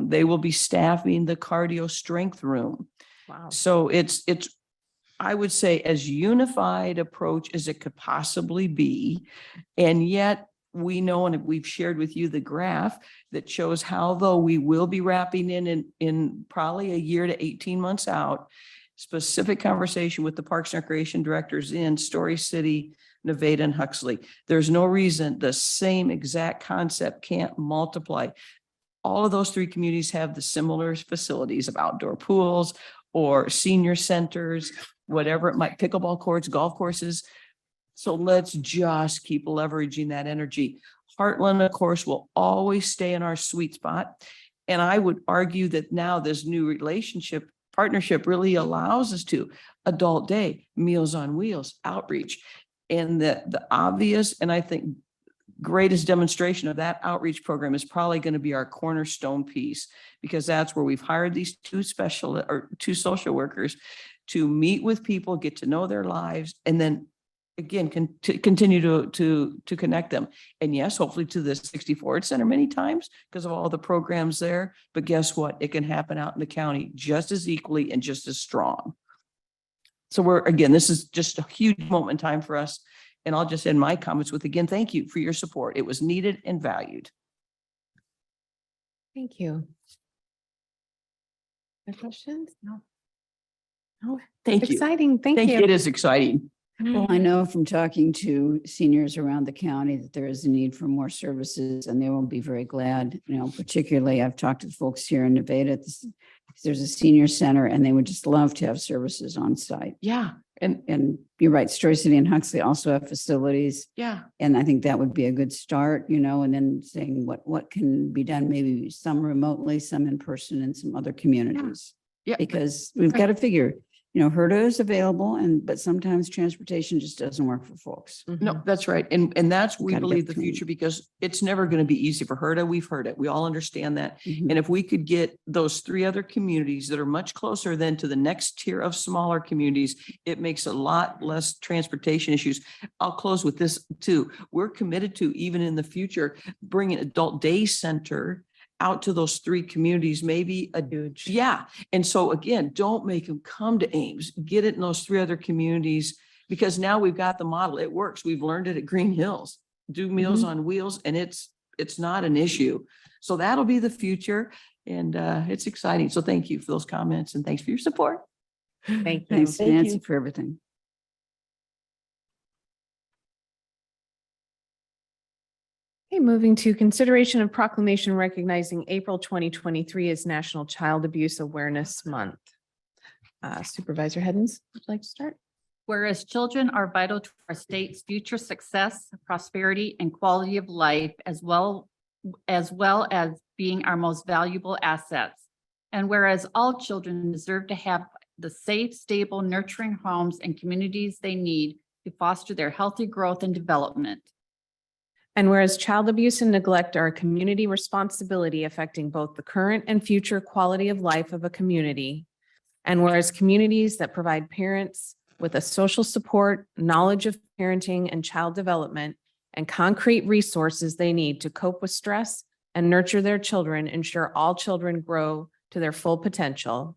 They will be staffing the cardio strength room. Wow. So it's, I would say, as unified approach as it could possibly be. And yet we know, and we've shared with you the graph that shows how, though we will be wrapping in probably a year to 18 months out, specific conversation with the Parks and Recreation directors in Story City, Nevada, and Huxley. There's no reason the same exact concept can't multiply. All of those 3 communities have the similar facilities of outdoor pools or senior centers, whatever it might, pickleball courts, golf courses. So let's just keep leveraging that energy. Heartland, of course, will always stay in our sweet spot. And I would argue that now this new partnership really allows us to adult day, Meals on Wheels, outreach. And the obvious, and I think greatest demonstration of that outreach program is probably going to be our cornerstone piece, because that's where we've hired these 2 social workers to meet with people, get to know their lives, and then again, continue to connect them. And yes, hopefully to the 60 Forward Center many times because of all the programs there. But guess what? It can happen out in the county just as equally and just as strong. So this is just a huge moment in time for us. And I'll just end my comments with, again, thank you for your support. It was needed and valued. Thank you. Other questions? No. Oh, Thank you. exciting. Thank you. It is exciting. Well, I know from talking to seniors around the county that there is a need for more services, and they will be very glad, particularly I've talked to folks here in Nevada. There's a senior center and they would just love to have services on site. Yeah. And you're right, Story City and Huxley also have facilities. Yeah. And I think that would be a good start, and then saying what can be done, maybe some remotely, some in person in some other communities. Yeah. Because we've got to figure, HERDA is available but sometimes transportation just doesn't work for folks. No, that's right. And that's, we Gotta get believe, the between. future, because it's never going to be easy for HERDA. We've heard it. We all understand that. Mhm. And if we could get those 3 other communities that are much closer then to the next tier of smaller communities, it makes a lot less transportation issues. I'll close with this too. We're committed to, even in the future, bringing adult day center out to those 3 communities, maybe a Huge. yeah. And so again, don't make them come to Ames, get it in those 3 other communities, because now we've got the model. It works. We've learned it at Green Hills, do Meals on Wheels, and it's not an issue. So that'll be the future, and it's exciting. So thank you for those comments and thanks for your support. Thank you. Thanks, Thank Nancy, you. for everything. Okay, moving to consideration of proclamation recognizing April 2023 as National Child Abuse Awareness Month. Supervisor Heddens, would you like to start? Whereas children are vital to our state's future success, prosperity, and quality of life, as well as being our most valuable assets. And whereas all children deserve to have the safe, stable, nurturing homes and communities they need to foster their healthy growth and development. And whereas child abuse and neglect are a community responsibility affecting both the current and future quality of life of a community. And whereas communities that provide parents with a social support, knowledge of parenting and child development, and concrete resources they need to cope with stress and nurture their children ensure all children grow to their full potential.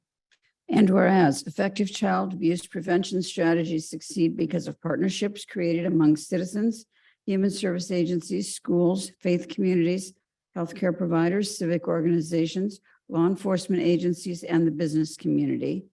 And whereas effective child abuse prevention strategies succeed because of partnerships created among citizens, human service agencies, schools, faith communities, healthcare providers, civic organizations, law enforcement agencies, and the business community.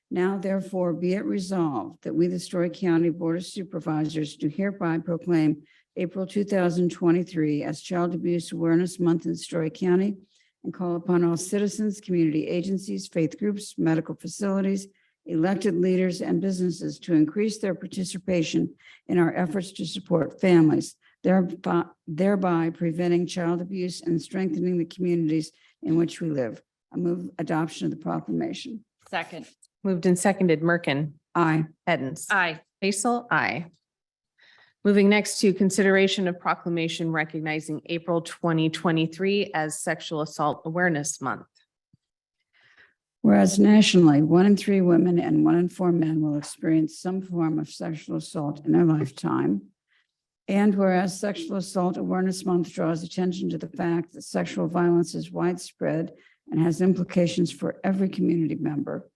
Now therefore be it resolved that we, the Story County Board of Supervisors, do hereby proclaim April 2023 as Child Abuse Awareness Month in Story County and call upon all citizens, community agencies, faith groups, medical facilities, elected leaders, and businesses to increase their participation in our efforts to support families, thereby preventing child abuse and strengthening the communities in which we live. I move adoption of the proclamation. Second. Moved and seconded, Merkin. Aye. Hens. Aye. Basil, aye. Moving next to consideration of proclamation recognizing April 2023 as Sexual Assault Awareness Month. Whereas nationally, 1 in 3 women and 1 in 4 men will experience some form of sexual assault in their lifetime. And whereas Sexual Assault Awareness Month draws attention to the fact that sexual violence is widespread and has implications for every community member.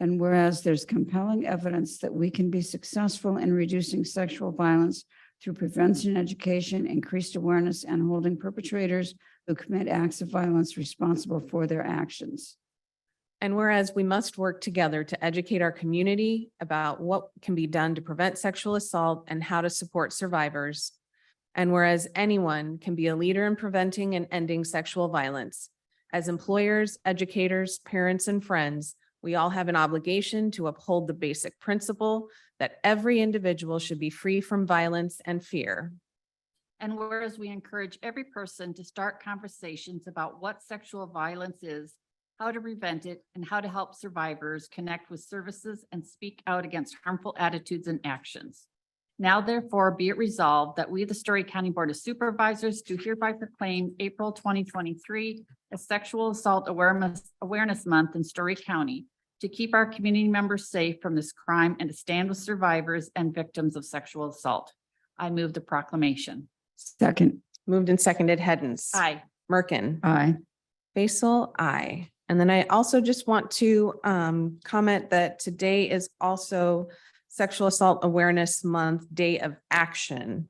And whereas there's compelling evidence that we can be successful in reducing sexual violence through prevention, education, increased awareness, and holding perpetrators who commit acts of violence responsible for their actions. And whereas we must work together to educate our community about what can be done to prevent sexual assault and how to support survivors. And whereas anyone can be a leader in preventing and ending sexual violence. As employers, educators, parents, and friends, we all have an obligation to uphold the basic principle that every individual should be free from violence and fear. And whereas we encourage every person to start conversations about what sexual violence is, how to prevent it, and how to help survivors connect with services and speak out against harmful attitudes and actions. Now therefore be it resolved that we, the Story County Board of Supervisors, do hereby proclaim April 2023 as Sexual Assault Awareness Month in Story County to keep our community members safe from this crime and to stand with survivors and victims of sexual assault. I move the proclamation. Second. Moved and seconded, Hens. Aye. Merkin. Aye. Basil, aye. And then I also just want to comment that today is also Sexual Assault Awareness Month Day of Action.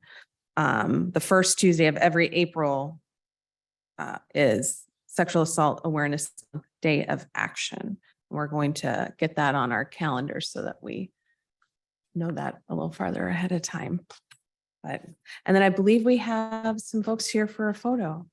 The first Tuesday of every April is Sexual Assault Awareness Day of Action. We're going to get that on our calendar so that we know that a little farther ahead of time. And then I believe we have some folks here for a photo.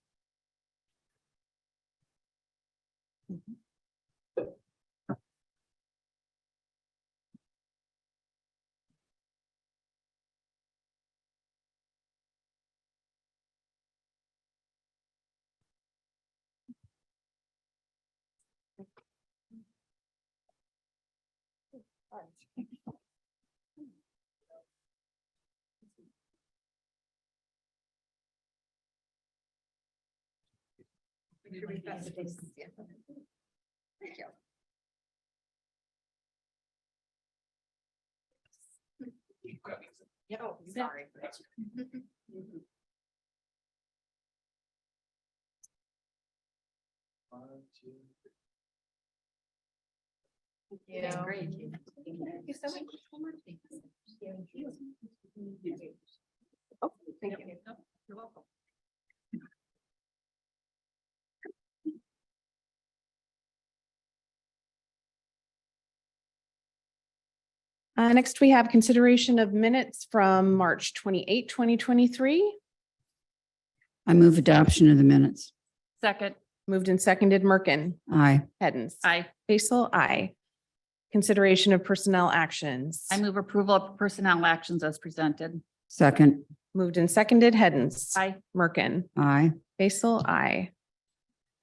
Sorry. Yeah. Great. Thank you so much. Oh, thank you. You're welcome. Next, we have consideration of minutes from March 28, 2023. I move adoption of the minutes. Second. Moved and seconded, Merkin. Aye. Hens. Aye. Basil, aye. Consideration of personnel actions. I move approval of personnel actions as presented. Second. Moved and seconded, Hens. Aye. Merkin. Aye. Basil, aye.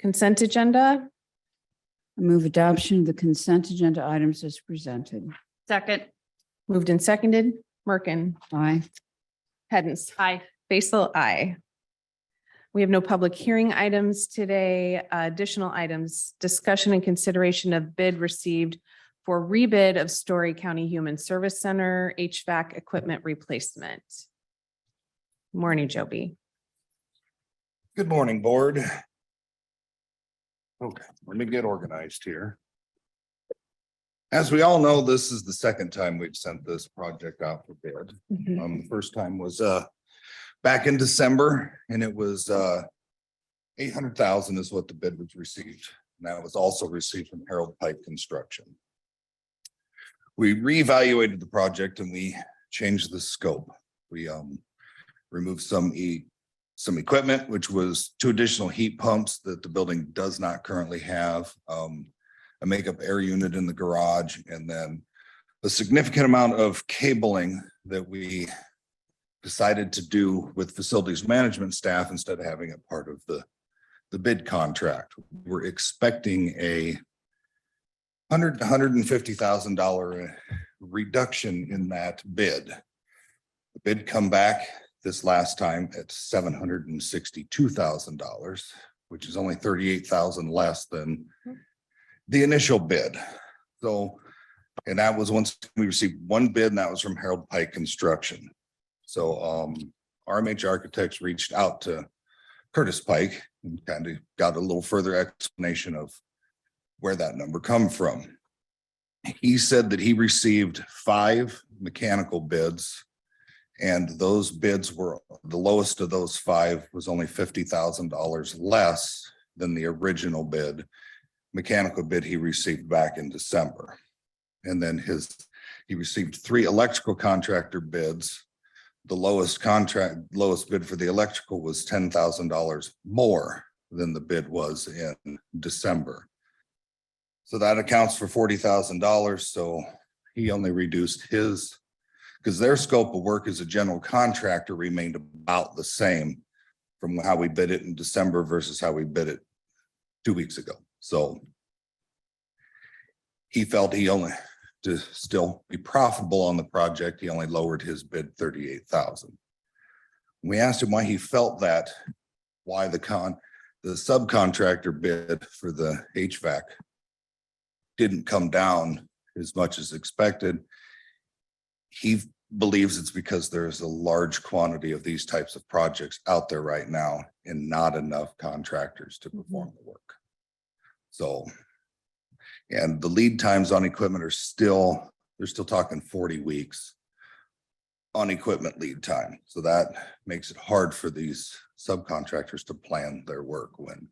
Consent agenda. I move adoption of the consent agenda items as presented. Second. Moved and seconded, Merkin. Aye. Hens. Aye. Basil, aye. We have no public hearing items today. Additional items, discussion and consideration of bid received for rebid of Story County Human Service Center HVAC equipment replacement. Morning, Joby. Good morning, board. Okay, let me get organized here. As we all know, this is the second time we've sent this project out for bid. The first time was back in December, and it was 800,000 is what the bid was received. And that was also received from Harold Pike Construction. We reevaluated the project and we changed the scope. We removed some equipment, which was 2 additional heat pumps that the building does not currently have, a makeup air unit in the garage, and then a significant amount of cabling that we decided to do with facilities management staff instead of having it part of the bid contract. We're expecting a $150,000 reduction in that bid. The bid come back this last time at $762,000, which is only $38,000 less than the initial bid. So, and that was once we received one bid, and that was from Harold Pike Construction. So RMH Architects reached out to Curtis Pike and kind of got a little further explanation of where that number come from. He said that he received 5 mechanical bids, and those bids were, the lowest of those 5 was only $50,000 less than the original bid, mechanical bid he received back in December. And then he received 3 electrical contractor bids. The lowest bid for the electrical was $10,000 more than the bid was in December. So that accounts for $40,000. So he only reduced his, because their scope of work as a general contractor remained about the same from how we bid it in December versus how we bid it 2 weeks ago. So he felt he only, to still be profitable on the project, he only lowered his bid 38,000. We asked him why he felt that, why the subcontractor bid for the HVAC didn't come down as much as expected. He believes it's because there's a large quantity of these types of projects out there right now and not enough contractors to perform the work. So, and the lead times on equipment are still, they're still talking 40 weeks on equipment lead time. So that makes it hard for these subcontractors to plan their work when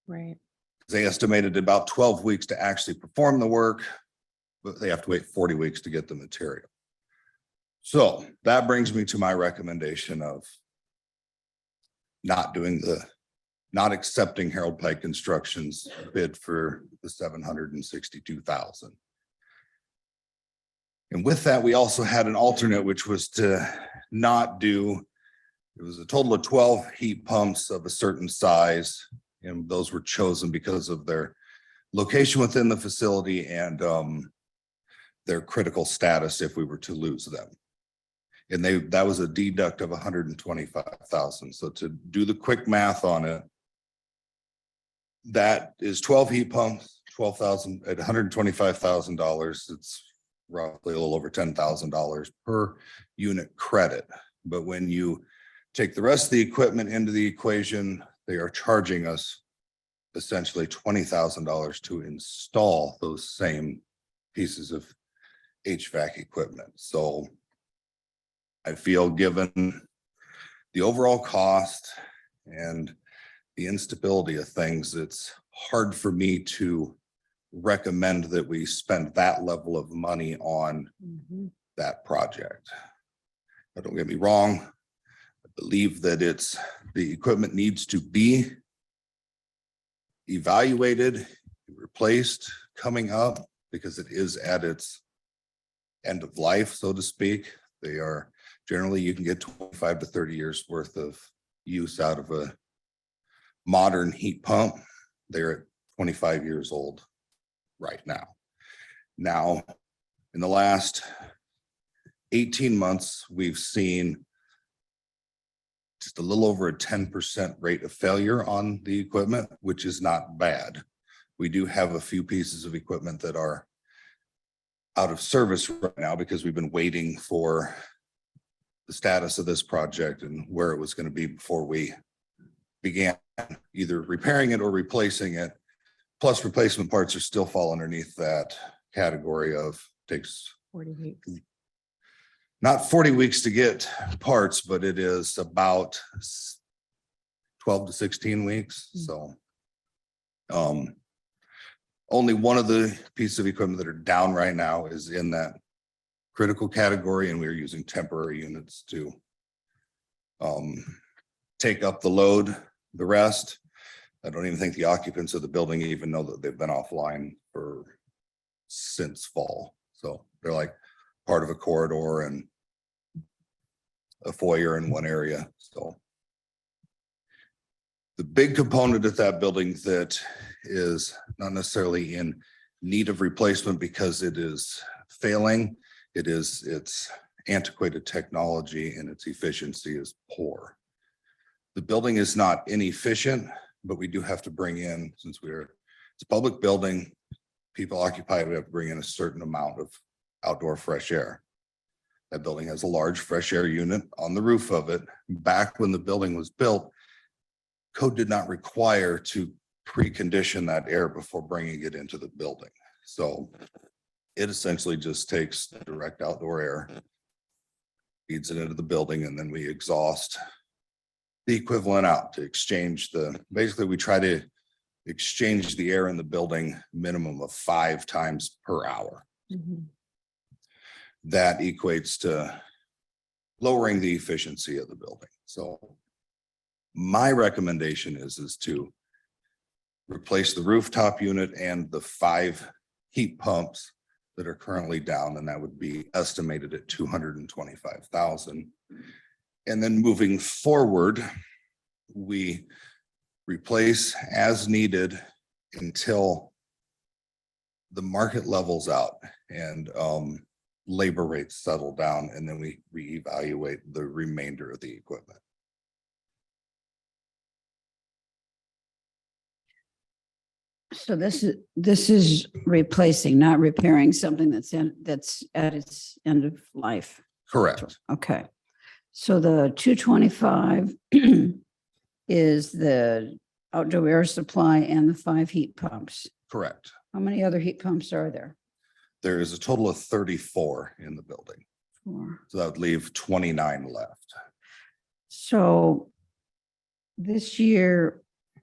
Right. they estimated about 12 weeks to actually perform the work, but they have to wait 40 weeks to get the material. So that brings me to my recommendation of not accepting Harold Pike Construction's bid for the $762,000. And with that, we also had an alternate, which was to not do, it was a total of 12 heat pumps of a certain size. And those were chosen because of their location within the facility and their critical status if we were to lose them. And that was a deduct of $125,000. So to do the quick math on it, that is 12 heat pumps, 12,000 at $125,000. It's roughly a little over $10,000 per unit credit. But when you take the rest of the equipment into the equation, they are charging us essentially $20,000 to install those same pieces of HVAC equipment. So I feel, given the overall cost and the instability of things, it's hard for me to recommend that we spend that level of money on that project. But don't get me wrong, I believe that the equipment needs to be evaluated, replaced coming up, because it is at its end of life, so to speak. They are generally, you can get 25 to 30 years worth of use out of a modern heat pump. They're at 25 years old right now. Now, in the last 18 months, we've seen just a little over a 10% rate of failure on the equipment, which is not bad. We do have a few pieces of equipment that are out of service right now because we've been waiting for the status of this project and where it was going to be before we began either repairing it or replacing it. Plus replacement parts are still fall underneath that category of takes 40 weeks. not 40 weeks to get parts, but it is about 12 to 16 weeks. So only one of the pieces of equipment that are down right now is in that critical category, and we're using temporary units to take up the load. The rest, I don't even think the occupants of the building even know that they've been offline since fall. So they're like part of a corridor and a foyer in one area. So the big component of that building that is not necessarily in need of replacement because it is failing, it's antiquated technology and its efficiency is poor. The building is not inefficient, but we do have to bring in, since it's a public building, people occupy it, we have to bring in a certain amount of outdoor fresh air. That building has a large fresh air unit on the roof of it. Back when the building was built, code did not require to precondition that air before bringing it into the building. So it essentially just takes direct outdoor air, feeds it into the building, and then we exhaust the equivalent out to exchange basically we try to exchange the air in the building minimum of 5 times per hour. Mhm. That equates to lowering the efficiency of the building. So my recommendation is to replace the rooftop unit and the 5 heat pumps that are currently down, and that would be estimated at $225,000. And then moving forward, we replace as needed until the market levels out and labor rates settle down, and then we reevaluate the remainder of the equipment. So this is replacing, not repairing something that's at its end of life. Correct. Okay. So the 225 is the outdoor air supply and the 5 heat pumps. Correct. How many other heat pumps are there? There is a total of 34 in the building. 4. So that would leave 29 left. So this year,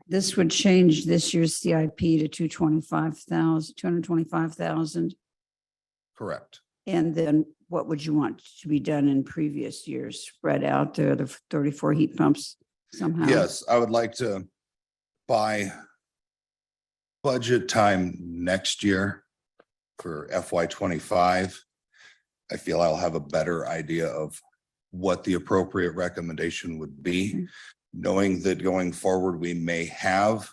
this would change this year's CIP to 225,000. Correct. And then what would you want to be done in previous years? Spread out the 34 heat pumps somehow? Yes, I would like to, by budget time next year for FY25, I feel I'll have a better idea of what the appropriate recommendation would be. Okay. Knowing that going forward, we may have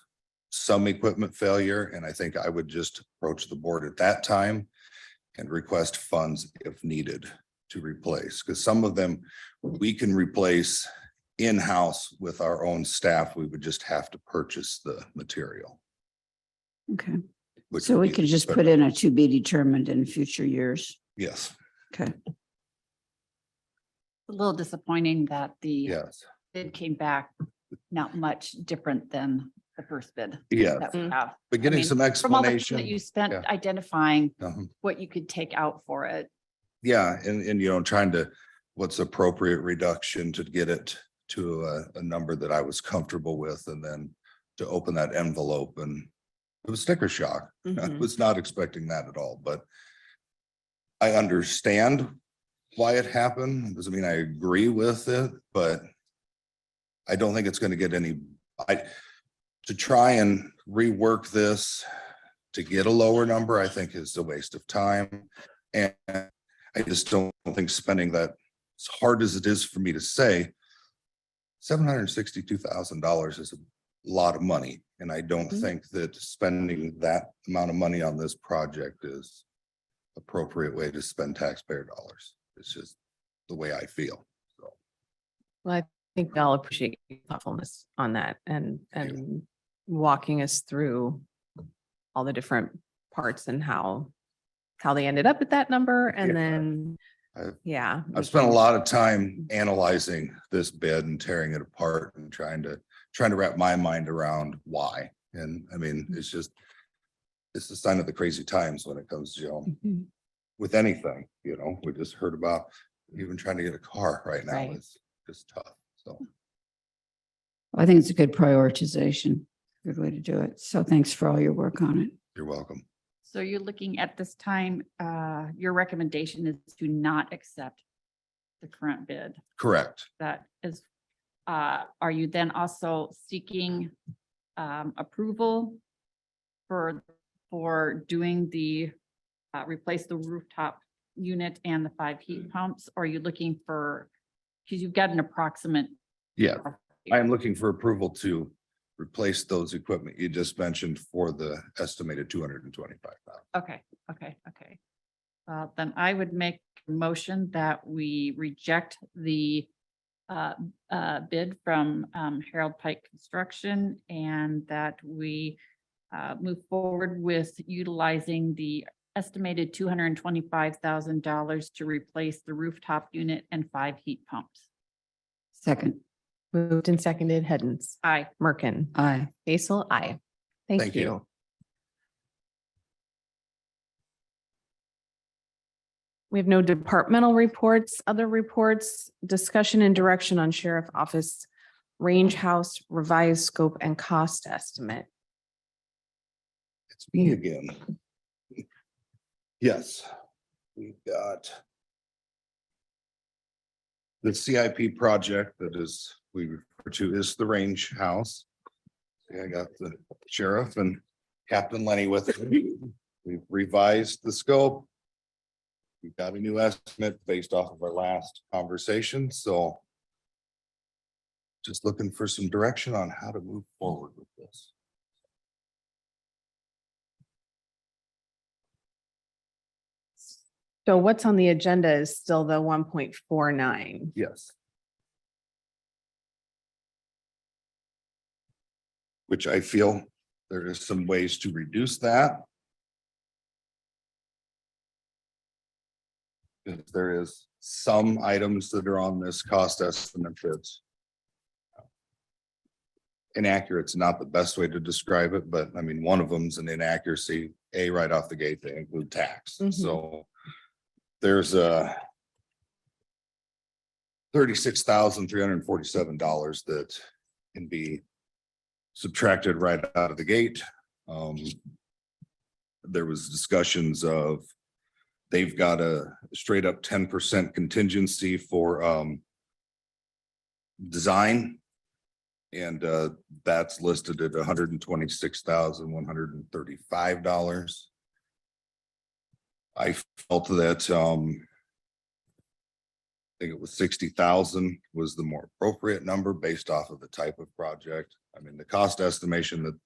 some equipment failure, and I think I would just approach the board at that time and request funds if needed to replace, because some of them we can replace in-house with our own staff. We would just have to purchase the material. Okay. which So would we be could just better. put in a to be determined in future years. Yes, Okay. A little disappointing that the yes, bid came back not much different than the first bid yes. that we have. But getting I mean, some From all the time explanation. that you spent Yeah. identifying Uh-huh. what you could take out for it. Yeah, and trying to, what's appropriate reduction to get it to a number that I was comfortable with, and then to open that envelope, and it was sticker shock. I Mhm. was not expecting that at all, but I understand why it happened. It doesn't mean I agree with it, but I don't think it's going to get to try and rework this to get a lower number, I think is a waste of time. And I just don't think spending that, as hard as it is for me to say, $762,000 is a lot of money. And I don't Mhm. think that spending that amount of money on this project is appropriate way to spend taxpayer dollars. It's just the way I feel. So, Well, I think we all appreciate your thoughtfulness on that and walking us through all the different parts and how they ended up at that number and Yeah. then, yeah. I've spent a lot of time analyzing this bid and tearing it apart and trying to wrap my mind around why. And I mean, it's a sign of the crazy times when it comes to, Mhm. with anything, we just heard about even trying to get a car right now. Right. It's just tough. So I think it's a good prioritization, good way to do it. So thanks for all your work on it. you're welcome. So you're looking at this time, your recommendation is to not accept the current bid. Correct. That is, are you then also seeking approval for doing the replace the rooftop unit and the 5 heat pumps? Or are you looking for, because you've got an approximate. Yeah, I am looking for approval to replace those equipment you just mentioned for the estimated 225,000. Okay. Then I would make a motion that we reject the bid from Harold Pike Construction and that we move forward with utilizing the estimated $225,000 to replace the rooftop unit and 5 heat pumps. Second, Moved and seconded, Hens, Aye. Merkin, aye. Basil, aye. Thank Thank you. you. We have no departmental reports, other reports, discussion and direction on sheriff office range house revised scope and cost estimate. It's me again. Yes, we've got the CIP project that is, we refer to as the range house. I got the sheriff and Captain Lenny with me. We've revised the scope. We've got a new estimate based off of our last conversation, so just looking for some direction on how to move forward with this. So what's on the agenda is still the 1.49. Yes. Which I feel there is some ways to reduce that. If there is some items that are on this cost estimate that's inaccurate, it's not the best way to describe it, but I mean, one of them is an inaccuracy. Right off the gate, they include tax. Mhm. So there's a $36,347 that can be subtracted right out of the gate. There was discussions of they've got a straight up 10% contingency for design. And that's listed at $126,135. I felt that I think it was 60,000 was the more appropriate number based off of the type of project. I mean, the cost estimation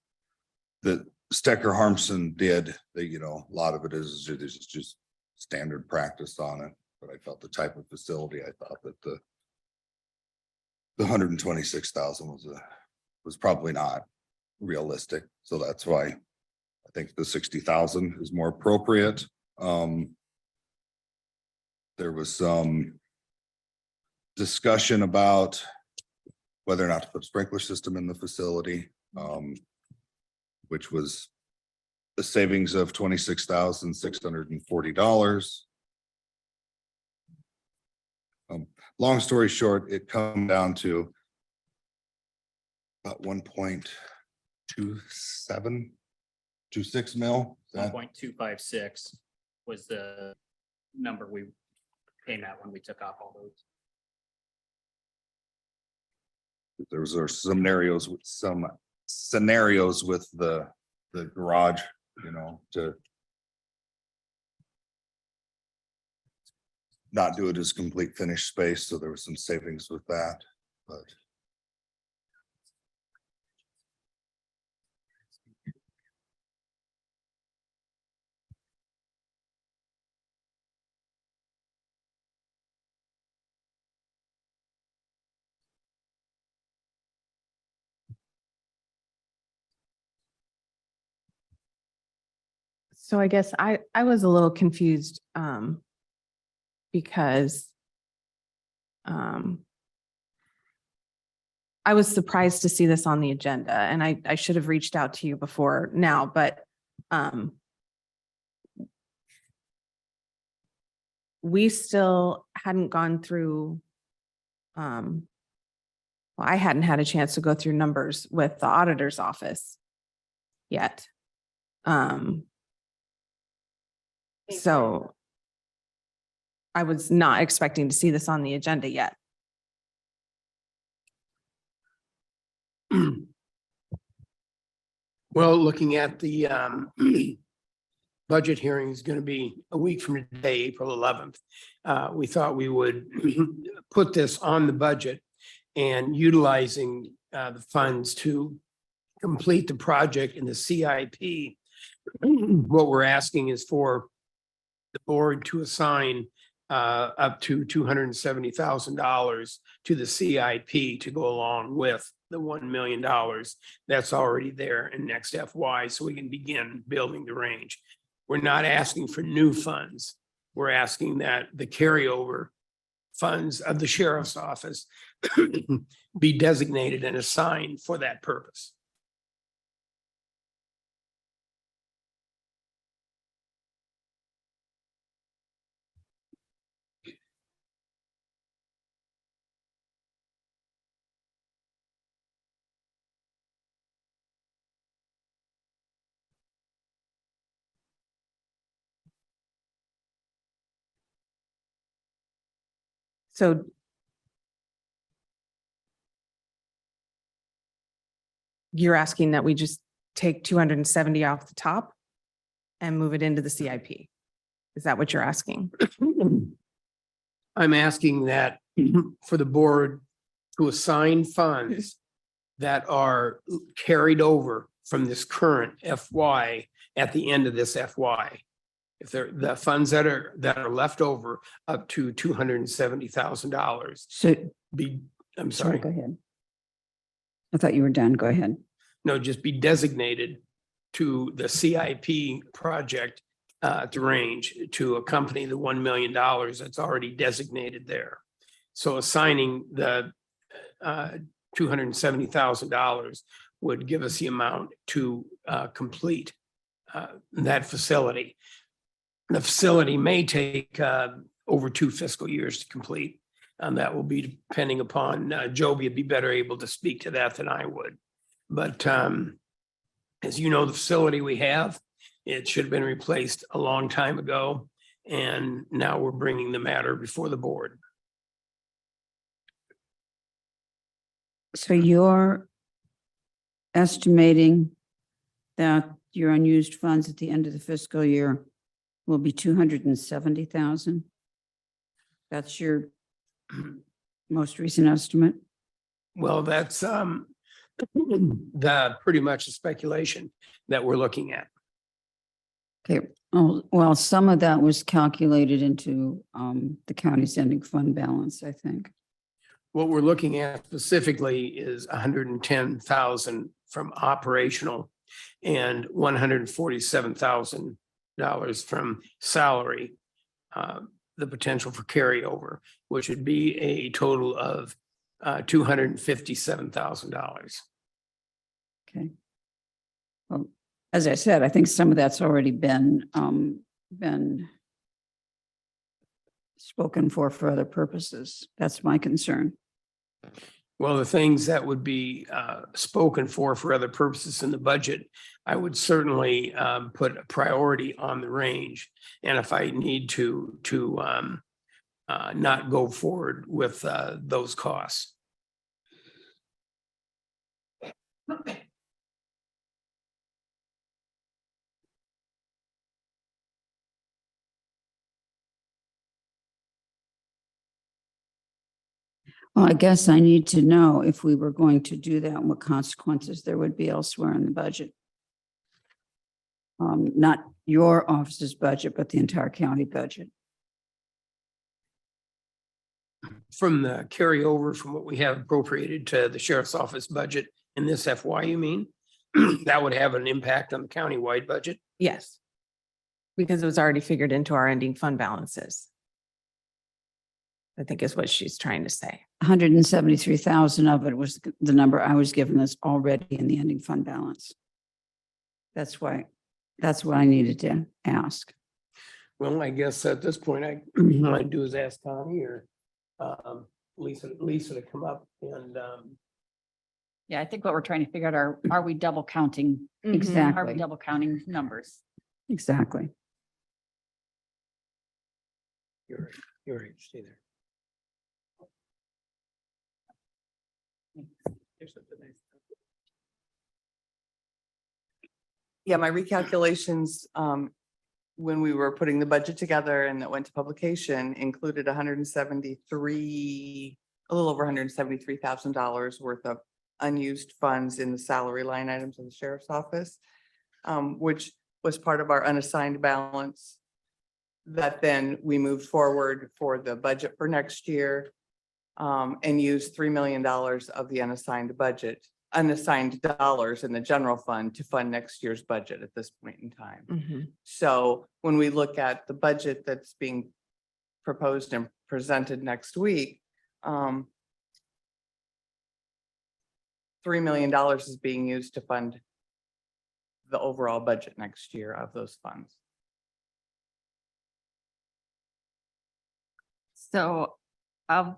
that Stecker Harmson did, a lot of it is just standard practice on it. But I felt the type of facility, I thought that the 126,000 was probably not realistic. So that's why I think the 60,000 is more appropriate. There was some discussion about whether or not to put a sprinkler system in the facility, which was a savings of $26,640. Long story short, it come down to about 1.2726 mil. Is that- 1.256 was the number we came at when we took off all those. There was some scenarios with the garage, to not do it as complete finished space. So there was some savings with that, but So I guess I was a little confused, because I was surprised to see this on the agenda, and I should have reached out to you before now, but we still hadn't gone through, well, I hadn't had a chance to go through numbers with the auditor's office yet. So I was not expecting to see this on the agenda yet. Well, looking at the budget hearing is going to be a week from today, April 11th. We thought we would put this on the budget and utilizing the funds to complete the project in the CIP. What we're asking is for the board to assign up to $270,000 to the CIP to go along with the $1 million that's already there in next FY, so we can begin building the range. We're not asking for new funds. We're asking that the carryover funds of the sheriff's office be designated and assigned for that purpose. So you're asking that we just take 270 off the top and move it into the CIP? Is that what you're asking? I'm asking that for the board to assign funds that are carried over from this current FY at the end of this FY. If they're the funds that are left over up to $270,000 So, be, I'm sorry, sorry, go ahead. I thought you were done. Go ahead. no, just be designated to the CIP project to range to accompany the $1 million that's already designated there. So assigning the $270,000 would give us the amount to complete that facility. The facility may take over 2 fiscal years to complete. That will be depending upon, Joby would be better able to speak to that than I would. But as you know, the facility we have, it should have been replaced a long time ago. And now we're bringing the matter before the board. So you're estimating that your unused funds at the end of the fiscal year will be 270,000? That's your most recent estimate? Well, that's the pretty much the speculation that we're looking at. Okay, oh, well, some of that was calculated into the county's ending fund balance, I think. What we're looking at specifically is 110,000 from operational and $147,000 from salary, the potential for carryover, which would be a total of $257,000. Okay. Well, as I said, I think some of that's already been spoken for other purposes. That's my concern. Well, the things that would be spoken for other purposes in the budget, I would certainly put a priority on the range. And if I need to not go forward with those costs. Well, I guess I need to know if we were going to do that and what consequences there would be elsewhere in the budget. Not your office's budget, but the entire county budget. From the carryover from what we have appropriated to the sheriff's office budget in this FY, you mean? That would have an impact on the countywide budget? Yes. Because it was already figured into our ending fund balances. I think is what she's trying to say. 173,000 of it was the number I was given that's already in the ending fund balance. That's what I needed to ask. Well, I guess at this point, what I do is ask Connie or Lisa to come up and Yeah, I think what we're trying to figure out are we double counting? Are we Exactly, double counting numbers? exactly. you're right, stay there. Yeah, my recalculations, when we were putting the budget together and that went to publication included 173, a little over $173,000 worth of unused funds in the salary line items of the sheriff's office, which was part of our unassigned balance. That then we moved forward for the budget for next year, and used $3 million of the unassigned dollars in the general fund to fund next year's budget at this point in time. So when we look at the budget that's being proposed and presented next week, $3 million is being used to fund the overall budget next year of those funds. So of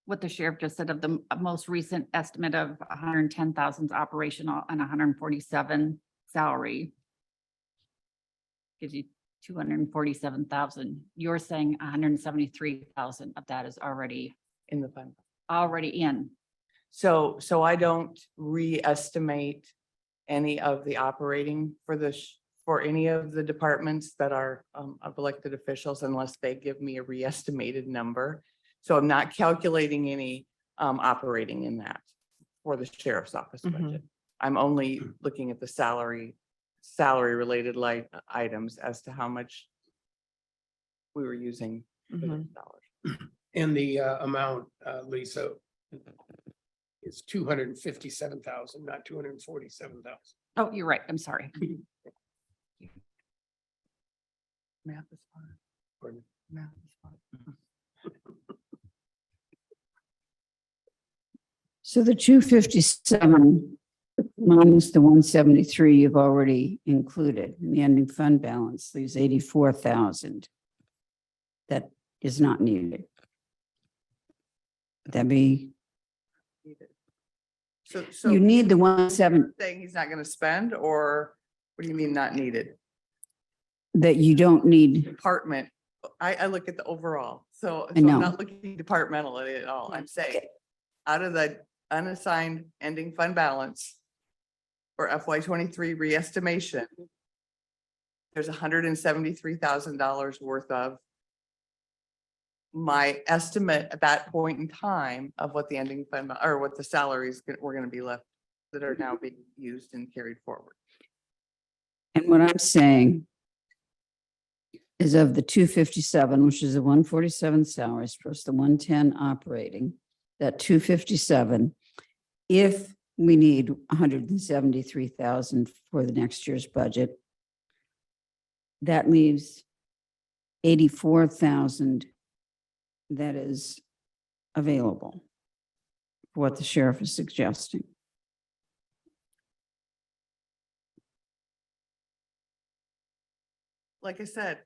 what the sheriff just said of the most recent estimate of 110,000 operational and 147 salary gives you 247,000. You're saying 173,000 of that is already In the fund. in. So I don't re-estimate any of the operating for any of the departments that are of elected officials unless they give me a re-estimated number. So I'm not calculating any operating in that for the sheriff's office budget. I'm only looking at the salary related items as to how much we were using for those dollars. And the amount, Lisa, is 257,000, not 247,000. Oh, you're right. I'm sorry. Math is fine. Pardon? Math is fine. So the 257 minus the 173 you've already included in the ending fund balance leaves 84,000. That is not needed. Would that be, So you need the 17 saying he's not gonna spend, or what do you mean not needed? that you don't need. Department, I look at the overall, so I I'm know. not looking departmental at all. I'm saying out of the unassigned ending fund balance for FY 23 re-estimation, there's $173,000 worth of my estimate at that point in time of what the ending fund or what the salaries were going to be left that are now being used and carried forward. And what I'm saying is of the 257, which is the 147 salaries plus the 110 operating, that 257, if we need 173,000 for the next year's budget, that leaves 84,000 that is available for what the sheriff is suggesting. Like I said,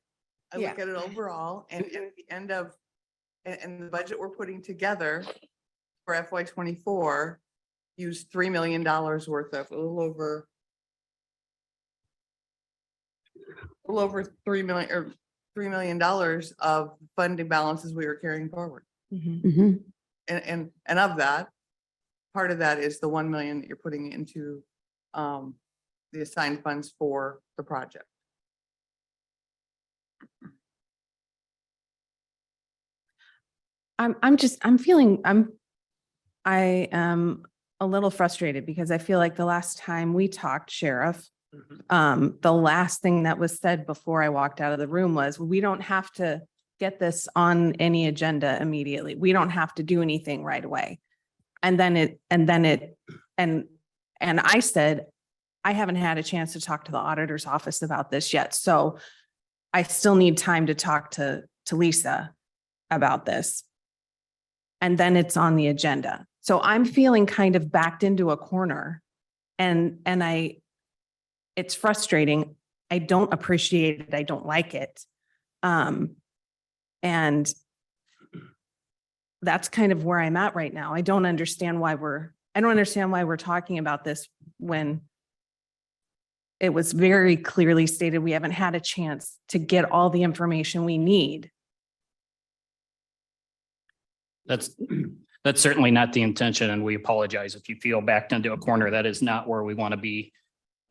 I look at it overall and at the end of, and the budget we're putting together for FY 24 used $3 million worth of a little over $3 million or $3 million of funding balances we were carrying forward. Mhm. And of that, part of that is the 1 million that you're putting into the assigned funds for the project. I am a little frustrated because I feel like the last time we talked, Sheriff, the last thing that was said before I walked out of the room was, we don't have to get this on any agenda immediately. We don't have to do anything right away. And I said, I haven't had a chance to talk to the auditor's office about this yet, so I still need time to talk to Lisa about this. And then it's on the agenda. So I'm feeling kind of backed into a corner and it's frustrating. I don't appreciate it. I don't like it. And that's kind of where I'm at right now. I don't understand why we're talking about this when it was very clearly stated we haven't had a chance to get all the information we need. That's certainly not the intention, and we apologize if you feel backed into a corner. That is not where we want to be.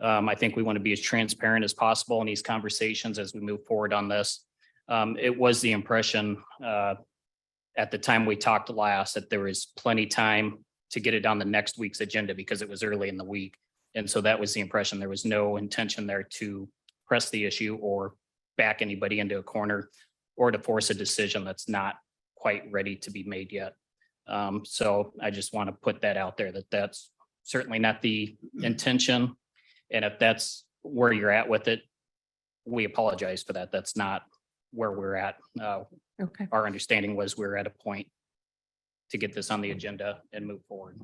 I think we want to be as transparent as possible in these conversations as we move forward on this. It was the impression at the time we talked last that there was plenty time to get it on the next week's agenda because it was early in the week. And so that was the impression. There was no intention there to press the issue or back anybody into a corner or to force a decision that's not quite ready to be made yet. So I just want to put that out there that that's certainly not the intention. And if that's where you're at with it, we apologize for that. That's not where we're at. Okay. Our understanding was we're at a point to get this on the agenda and move forward.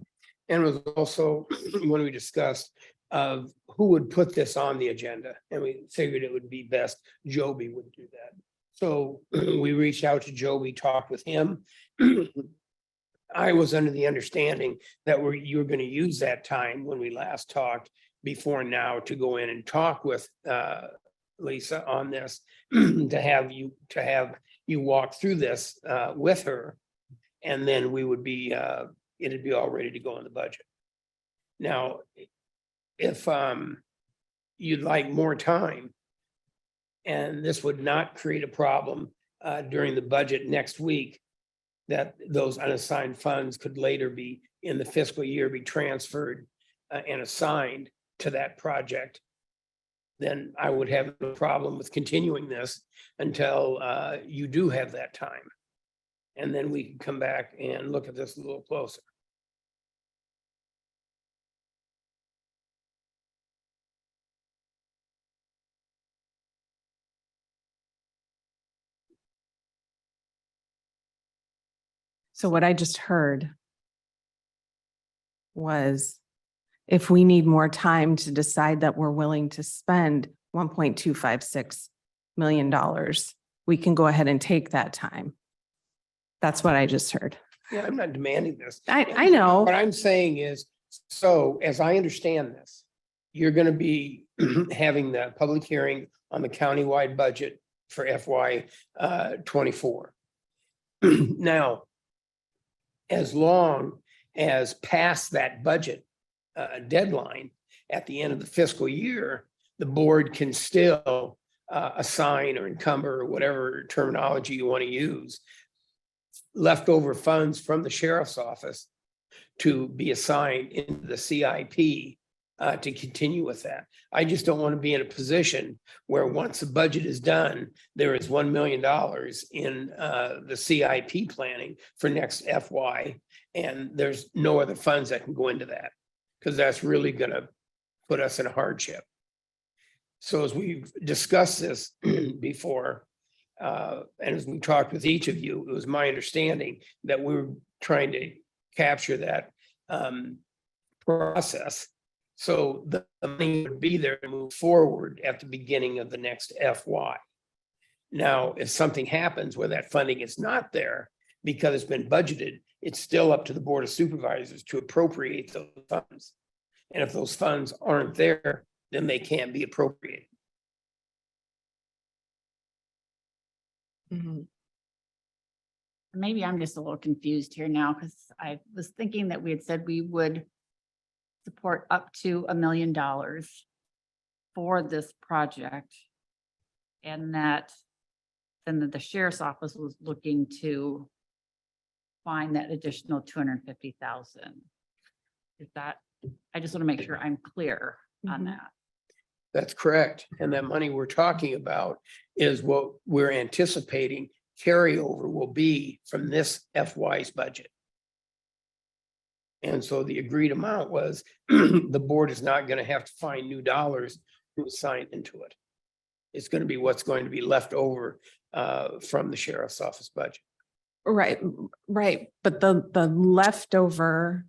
And it was also when we discussed of who would put this on the agenda, and we figured it would be best Joby would do that. So we reached out to Joby, talked with him. I was under the understanding that you were going to use that time when we last talked before now to go in and talk with Lisa on this, to have you walk through this with her, and then we would be it'd be all ready to go in the budget. Now, if you'd like more time, and this would not create a problem during the budget next week, that those unassigned funds could later be in the fiscal year be transferred and assigned to that project, then I would have no problem with continuing this until you do have that time. And then we can come back and look at this a little closer. So what I just heard was if we need more time to decide that we're willing to spend $1.256 million, we can go ahead and take that time. That's what I just heard. Yeah, I'm not demanding this. I know. What I'm saying is, so as I understand this, you're gonna be having the public hearing on the countywide budget for FY 24. Now, as long as past that budget deadline at the end of the fiscal year, the board can still assign or encumber, or whatever terminology you want to use, leftover funds from the sheriff's office to be assigned into the CIP to continue with that. I just don't want to be in a position where once the budget is done, there is $1 million in the CIP planning for next FY, and there's no other funds that can go into that, because that's really going to put us in a hardship. So as we've discussed this before, and as we talked with each of you, it was my understanding that we were trying to capture that process. So the money would be there to move forward at the beginning of the next FY. Now, if something happens where that funding is not there because it's been budgeted, it's still up to the Board of Supervisors to appropriate those funds. And if those funds aren't there, then they can't be appropriated. Mm-hmm. Maybe I'm just a little confused here now, because I was thinking that we had said we would support up to $1 million for this project. And that then the sheriff's office was looking to find that additional 250,000. Is that, I just want to make sure I'm clear on that. That's correct. And that money we're talking about is what we're anticipating carryover will be from this FY's budget. And so the agreed amount was the board is not going to have to find new dollars to assign into it. It's going to be what's going to be left over from the sheriff's office budget. Right, right. But the leftover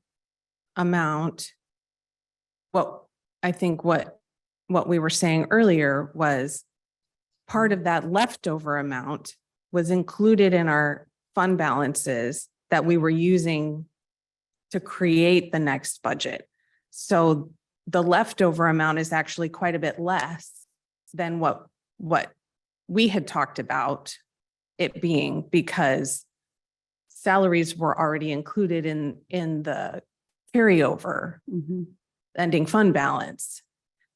amount, well, I think what we were saying earlier was part of that leftover amount was included in our fund balances that we were using to create the next budget. So the leftover amount is actually quite a bit less than what we had talked about it being, because salaries were already included in the carryover ending fund balance.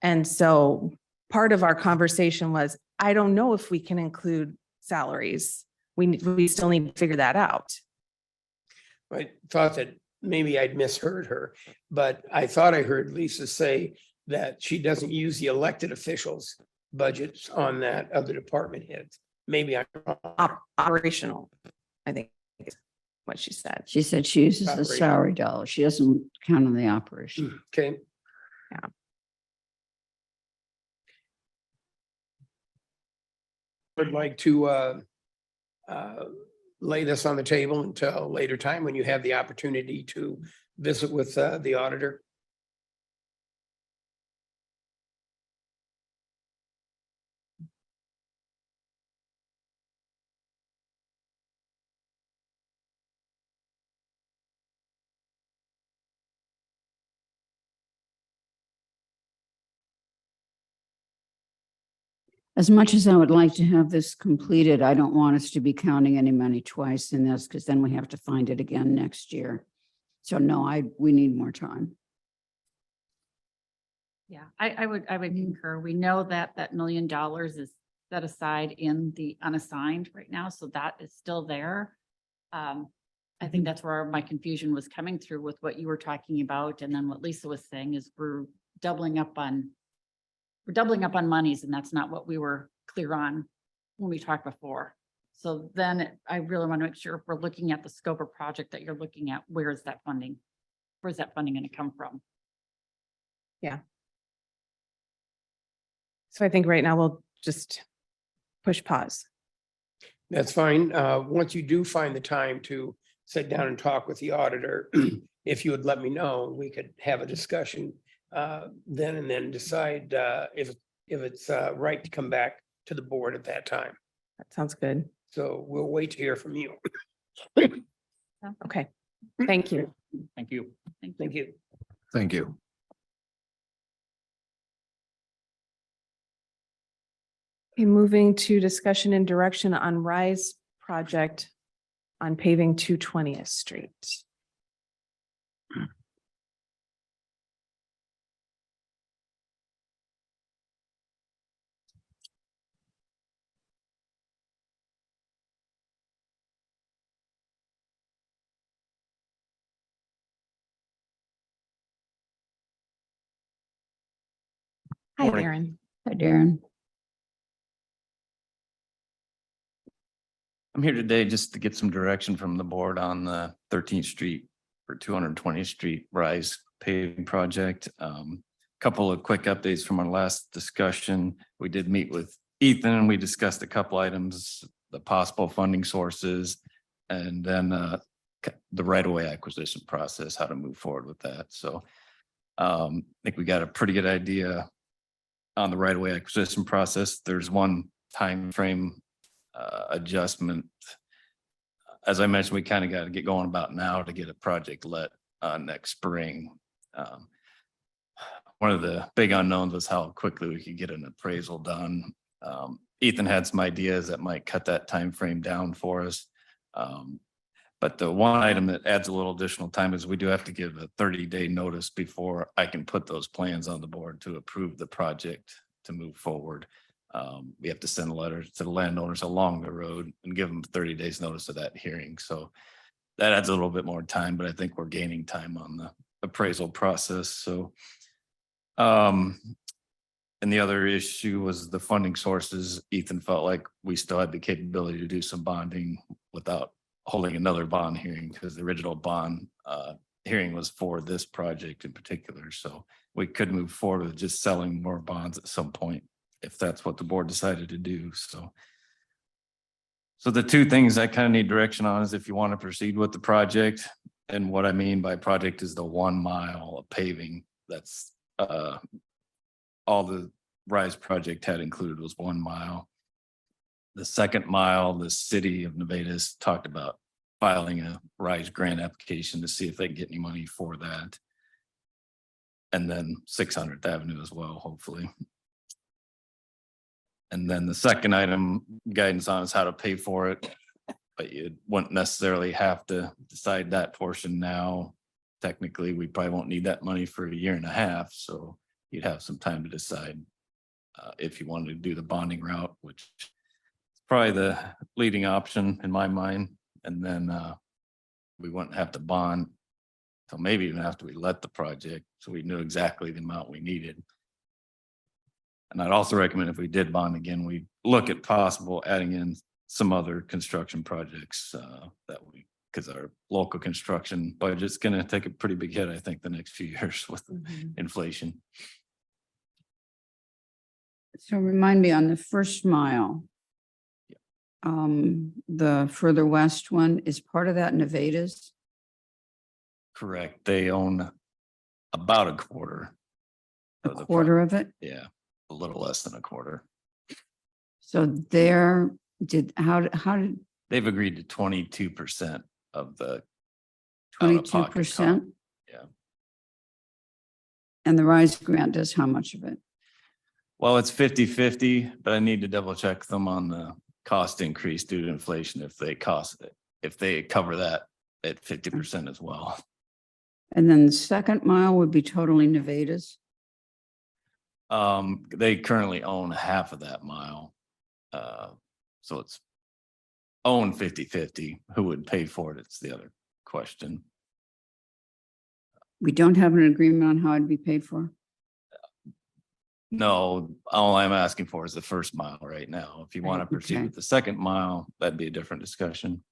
And so part of our conversation was, I don't know if we can include salaries. We still need to figure that out. I thought that maybe I'd misheard her, but I thought I heard Lisa say that she doesn't use the elected officials' budgets on that of the department heads. Maybe I'm wrong. Operational, I think is what she said. She said she uses the Operation. salary dollar. She doesn't count on the operation. Okay. Yeah. Would like to lay this on the table until a later time when you have the opportunity to visit with the auditor. As much as I would like to have this completed, I don't want us to be counting any money twice in this, because then we have to find it again next year. So no, we need more time. Yeah, I would concur. We know that that $1 million is set aside in the unassigned right now, so that is still there. I think that's where my confusion was coming through with what you were talking about. And then what Lisa was saying is we're doubling up on monies, and that's not what we were clear on when we talked before. So then I really want to make sure if we're looking at the scope of project that you're looking at, where is that funding? Where's that funding going to come from? Yeah. So I think right now we'll just push pause. That's fine. Once you do find the time to sit down and talk with the auditor, if you would let me know, we could have a discussion then and then decide if it's right to come back to the board at that time. That sounds good. So we'll wait to hear from you. Okay, thank you. Thank you. Thank you. Thank you. Okay, moving to discussion and direction on RISE project on paving 220th Street. Hi, Morning. Aaron. Hi, Darren. I'm here today just to get some direction from the board on the 13th Street or 220th Street Rise paving project. Couple of quick updates from our last discussion. We did meet with Ethan and we discussed a couple items, the possible funding sources, and then the right-of-way acquisition process, how to move forward with that. So I think we got a pretty good idea on the right-of-way acquisition process. There's one time frame adjustment. As I mentioned, we kind of got to get going about now to get a project let next spring. One of the big unknowns was how quickly we could get an appraisal done. Ethan had some ideas that might cut that time frame down for us. But the one item that adds a little additional time is we do have to give a 30-day notice before I can put those plans on the board to approve the project to move forward. We have to send letters to the landowners along the road and give them 30 days notice of that hearing. So that adds a little bit more time, but I think we're gaining time on the appraisal process. So, and the other issue was the funding sources. Ethan felt like we still had the capability to do some bonding without holding another bond hearing, because the original bond hearing was for this project in particular, so we could move forward with just selling more bonds at some point if that's what the board decided to do, so. So the two things I kind of need direction on is if you want to proceed with the project, and what I mean by project is the 1 mile of paving. That's all the RISE project had included was 1 mile. The second mile, the city of Nevada has talked about filing a RISE grant application to see if they can get any money for that. And then 600th Avenue as well, hopefully. And then the second item, guidance on is how to pay for it. But you wouldn't necessarily have to decide that portion now. Technically, we probably won't need that money for 1.5 years, so you'd have some time to decide if you wanted to do the bonding route, which is probably the leading option in my mind. And then we wouldn't have to bond till maybe even after we let the project, so we knew exactly the amount we needed. And I'd also recommend if we did bond again, we look at possible adding in some other construction projects because our local construction budget's going to take a pretty big hit, I think, the next few years with inflation. So remind me on the first mile. The further west one, is part of that Nevada's? Correct. They own about a quarter. A of the quarter of it? Yeah, a little less than a quarter. So how did They've agreed to 22% of the out-of-pocket cost. 22%? Yeah. And the RISE grant does how much of it? Well, it's 50-50, but I need to double check them on the cost increase due to inflation if they cover that at 50% as well. And then the second mile would be totally Nevada's? They currently own half of that mile. So it's owned 50-50. Who would pay for it? It's the other question. We don't have an agreement on how it'd be paid for? No, all I'm asking for is the first mile right now. If you want to proceed Okay. with the second mile, that'd be a different discussion.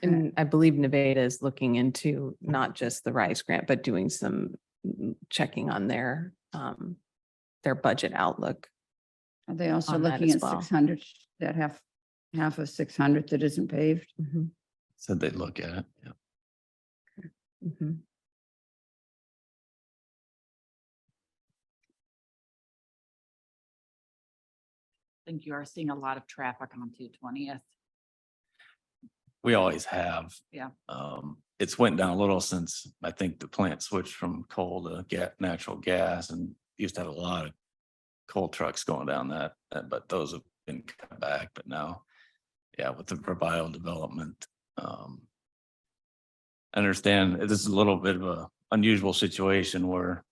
And I believe Nevada is looking into not just the RISE grant, but doing some checking on their budget outlook. Are they also On that looking as at well. 600, that half of 600 that isn't paved? Said they'd look at it. Yeah. Mhm. I think you are seeing a lot of traffic on 220th. We always have. Yeah. It's went down a little since I think the plant switched from coal to natural gas, and used to have a lot of coal trucks going down that, but those have been cut back. But now, yeah, with the Provial development, I understand this is a little bit of a unusual situation where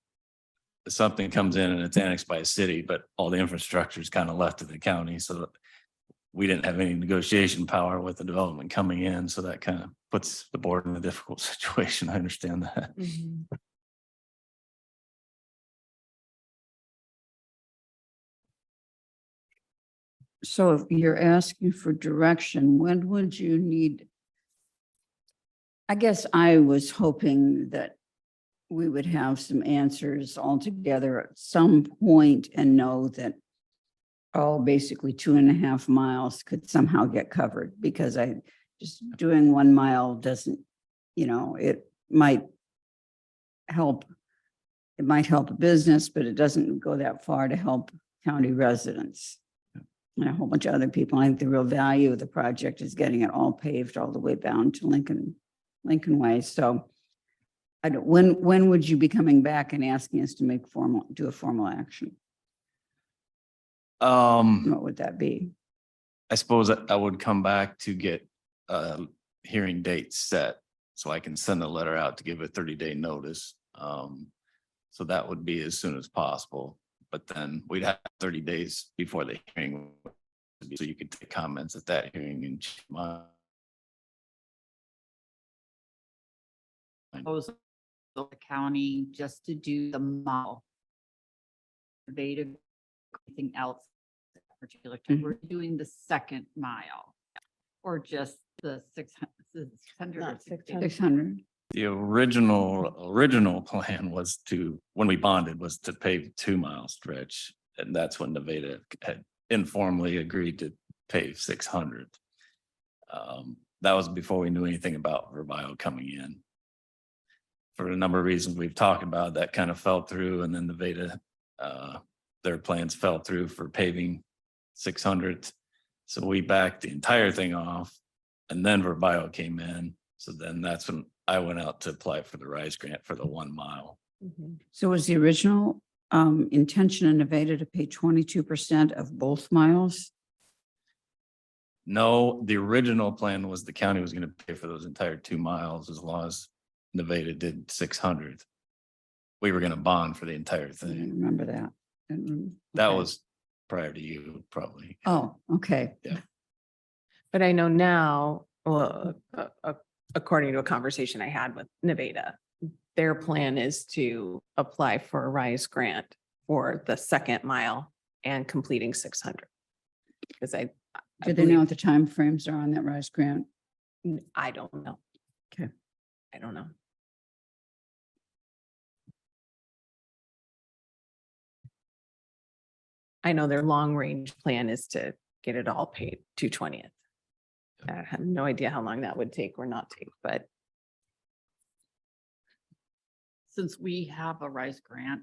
something comes in and it's annexed by a city, but all the infrastructure is kind of left to the county. So we didn't have any negotiation power with the development coming in. So that kind of puts the board in a difficult situation. I understand that. So if you're asking for direction, when would you need? I guess I was hoping that we would have some answers all together at some point and know that basically 2.5 miles could somehow get covered, because just doing 1 mile doesn't, it might help. It might help a business, but it doesn't go that far to help county residents. And a whole bunch of other people. I think the real value of the project is getting it all paved all the way down to Lincoln Way. So when would you be coming back and asking us to do a formal action? What would that be? I suppose I would come back to get a hearing date set so I can send a letter out to give a 30-day notice. So that would be as soon as possible. But then we'd have 30 days before the hearing, so you could take comments at that hearing and Proposal of the county just to do the mile. Nevada, anything else particular time. We're doing the second mile or just the 600. Not 600. 600. The original plan was to, when we bonded, was to pave 2 mile stretch. And that's when Nevada had informally agreed to pave 600. That was before we knew anything about Verbio coming in. For a number of reasons we've talked about, that kind of fell through, and then Nevada, their plans fell through for paving 600. So we backed the entire thing off, and then Verbio came in. So then that's when I went out to apply for the RISE grant for the 1 mile. So was the original intention in Nevada to pay 22% of both miles? No, the original plan was the county was going to pay for those entire 2 miles as long as Nevada did 600. We were going to bond for the entire I didn't thing. remember that. That Okay. was prior to you, probably. Oh, okay. But I know now, well, according to a conversation I had with Nevada, their plan is to apply for a RISE grant for the 2nd mile and completing 600. Because I Do they know what the timeframes are on that RISE grant? I don't know. Okay. I don't know. I know their long range plan is to get it all paid to 20th. I have no idea how long that would take or not take, but Since we have a RISE grant,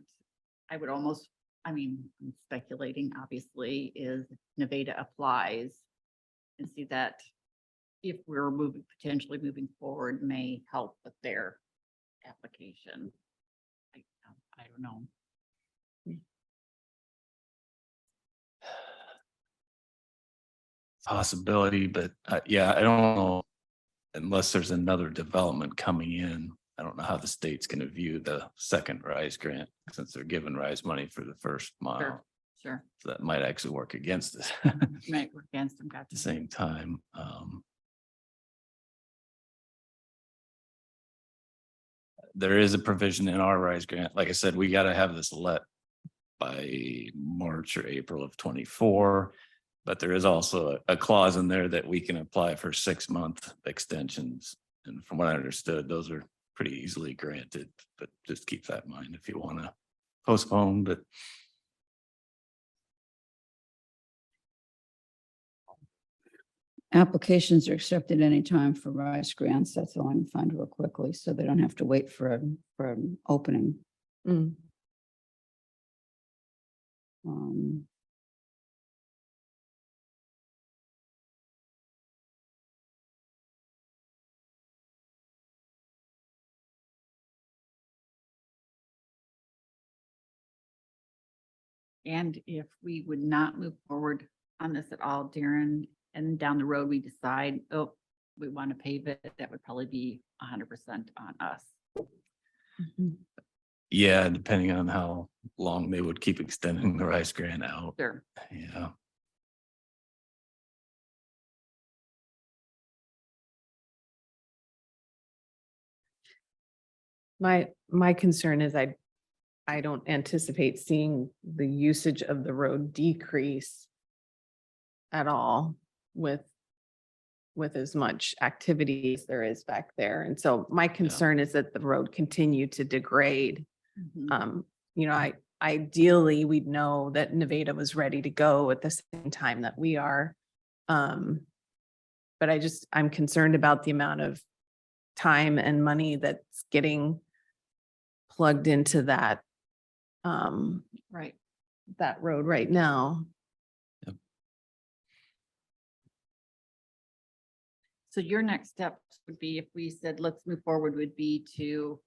I would almost, I mean, I'm speculating, obviously, is Nevada applies and see that if we're potentially moving forward, may help with their application. I don't know. Possibility, but yeah, I don't know. Unless there's another development coming in, I don't know how the state's going to view the second RISE grant, since they're giving RISE money for the 1st mile. Sure. So that might actually work against us. Might work against them, At the gotcha. same time. There is a provision in our RISE grant. Like I said, we got to have this let by March or April of 24. But there is also a clause in there that we can apply for 6-month extensions. And from what I understood, those are pretty easily granted, but just keep that in mind if you want to postpone, but. Applications are accepted anytime for RISE grants. That's all I can find real quickly, so they don't have to wait for an opening. mm, Um, And if we would not move forward on this at all, Darren, and down the road, we decide, oh, we want to pave it, that would probably be 100% on us. mhm. Yeah, depending on how long they would keep extending the RISE grant out. Sure. Yeah. My concern is I don't anticipate seeing the usage of the road decrease at all with as much activity as there is back there. And so my concern is that the road continue to degrade. You know, ideally, we'd know that Nevada was ready to go at the same time that we are. But I'm concerned about the amount of time and money that's getting plugged into that Right. that road right now. So your next step would be, if we said, let's move forward, would be to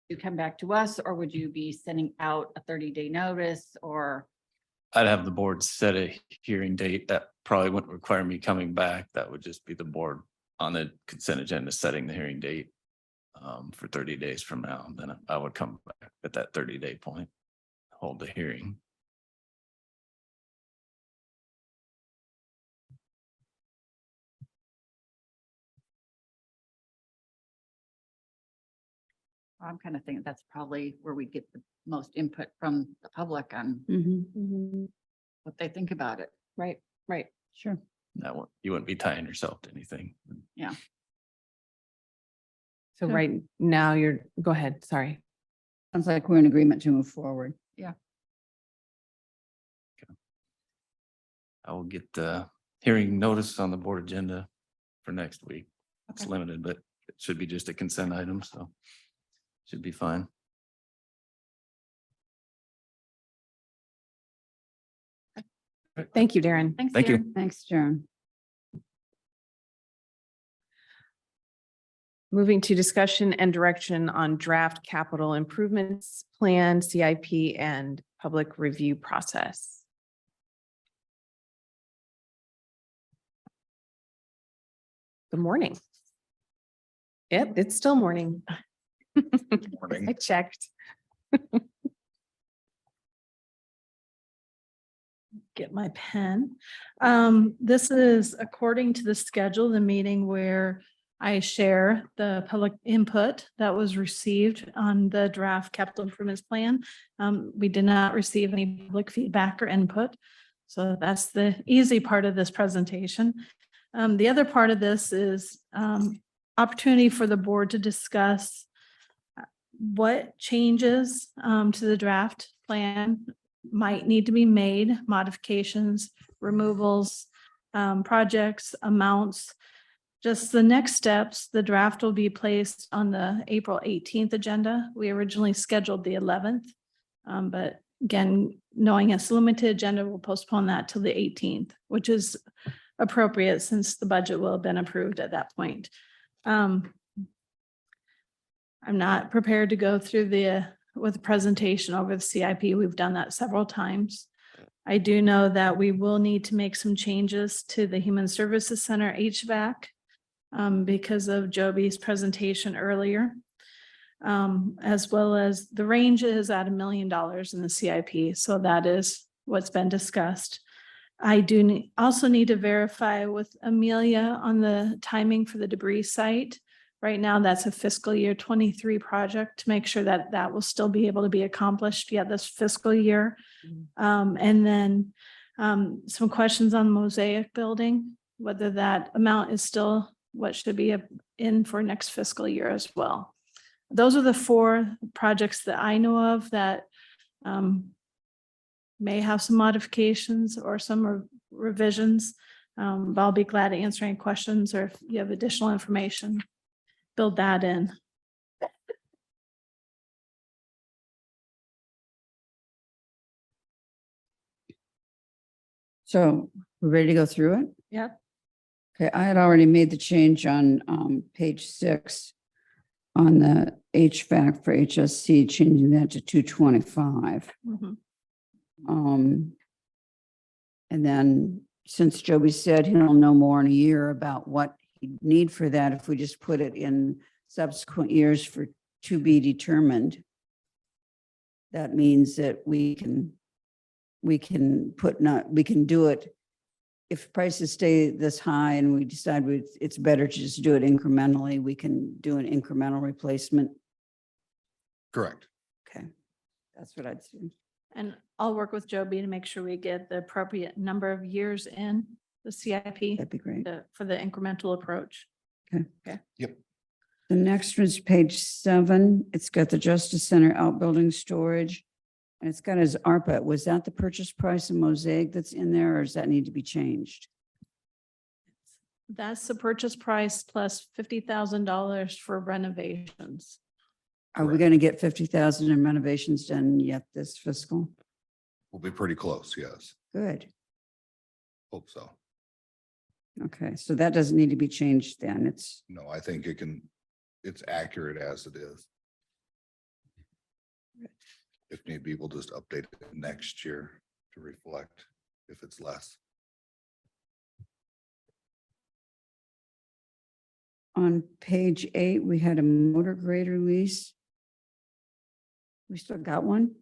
you come back to us, or would you be sending out a 30-day notice, or? I'd have the board set a hearing date. That probably wouldn't require me coming back. That would just be the board on the consent agenda, setting the hearing date for 30 days from now. And then I would come back at that 30-day point, hold the hearing. I'm kind of thinking that's probably where we get the most input from the public on what they think about it. Right, right. Sure. You wouldn't be tying yourself to anything. Yeah. So Sure. right now go ahead, sorry. Sounds like we're in agreement to move forward. I will get the hearing notice on the board agenda for next week. It's Okay. limited, but it should be just a consent item, so should be fine. Thank you, Darren. Thanks, Thank you. Darren. Thanks, Sharon. Moving to discussion and direction on draft capital improvements plan, CIP, and public review process. Good morning. Yep, it's still morning. Morning. I checked. Get my pen. This is according to the schedule, the meeting where I share the public input that was received on the draft capital improvements plan. We did not receive any public feedback or input. So that's the easy part of this presentation. The other part of this is opportunity for the board to discuss what changes to the draft plan might need to be made, modifications, removals, projects, amounts. Just the next steps, the draft will be placed on the April 18th agenda. We originally scheduled the 11th. But again, knowing it's limited agenda, we'll postpone that till the 18th, which is appropriate since the budget will have been approved at that point. I'm not prepared to go through with a presentation over the CIP. We've done that several times. I do know that we will need to make some changes to the Human Services Center HVAC because of Joby's presentation earlier, as well as the range is at $1 million in the CIP. So that is what's been discussed. I do also need to verify with Amelia on the timing for the debris site. Right now, that's a fiscal year 23 project to make sure that that will still be able to be accomplished yet this fiscal year. And then some questions on Mosaic building, whether that amount is still what should be in for next fiscal year as well. Those are the 4 projects that I know of that may have some modifications or some revisions. But I'll be glad to answer any questions or if you have additional information, build that in. So we're ready to go through it? Yep. Okay, I had already made the change on page 6 on the HVAC for HSC, changing that to 225. Mhm. And then since Joby said he'll know more in a year about what he'd need for that, if we just put it in subsequent years for to be determined, that means that we can do it. If prices stay this high and we decide it's better to just do it incrementally, we can do an incremental replacement. Correct. Okay, that's what I'd say. And I'll work with Joby to make sure we get the appropriate number of years in the CIP That'd be great. for the incremental approach. The next one's page 7. It's got the Justice Center outbuilding storage. And it's got his ARPA. Was that the purchase price of Mosaic that's in there, or does that need to be changed? That's the purchase price plus $50,000 for renovations. Are we going to get 50,000 in renovations done yet this fiscal? We'll be pretty close, yes. Good. Hope so. Okay, so that doesn't need to be changed then. It's, No, I think it's accurate as it is. If need be, we'll just update it next year to reflect if it's less. on page 8, we had a motor grader lease. We still got one?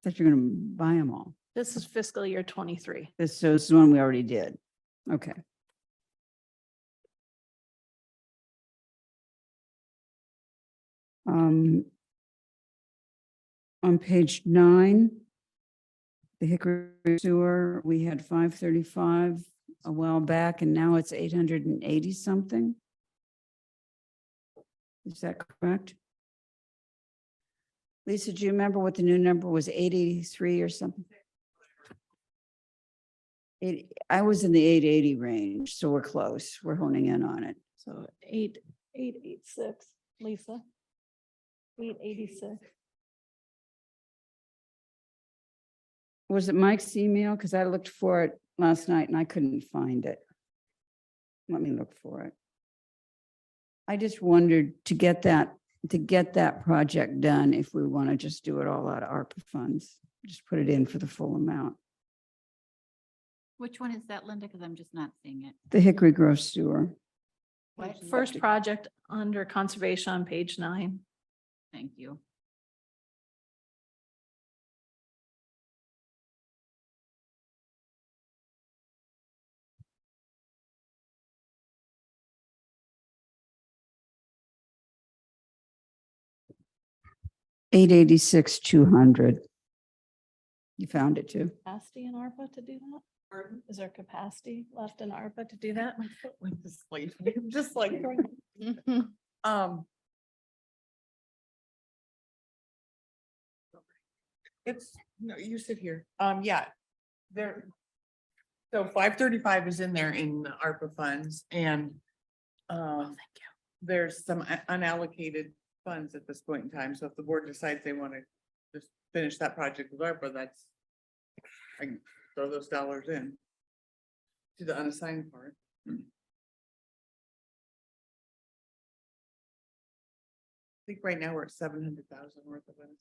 Thought you're going to buy them all. This is fiscal year 23. This is the one we already did. Okay. On page 9, the Hickory Sewer, we had 535 a while back, and now it's 880 something. Is that correct? Lisa, do you remember what the new number was? 883 or something? I was in the 880 range, so we're close. We're honing in on it. So 886, Lisa. 886. Was it Mike's email? Because I looked for it last night and I couldn't find it. Let me look for it. I just wondered to get that project done, if we want to just do it all out of ARPA funds, just put it in for the full amount. Which one is that, Linda? Because I'm just not seeing it. The Hickory Grove sewer. First project under conservation on page 9. Thank you. $886,200. You found it too? Capacity in ARPA to do that? Is there capacity left in ARPA to do that? My foot went to sleep. Just like, it's, no, you sit here. Yeah, there. So 535 is in there in the ARPA funds and there's some unallocated funds at this point in time. So if the board decides they want to just finish that project with ARPA, that's, I can throw those dollars in to the unassigned part. I think right now we're at 700,000 worth of unassigned.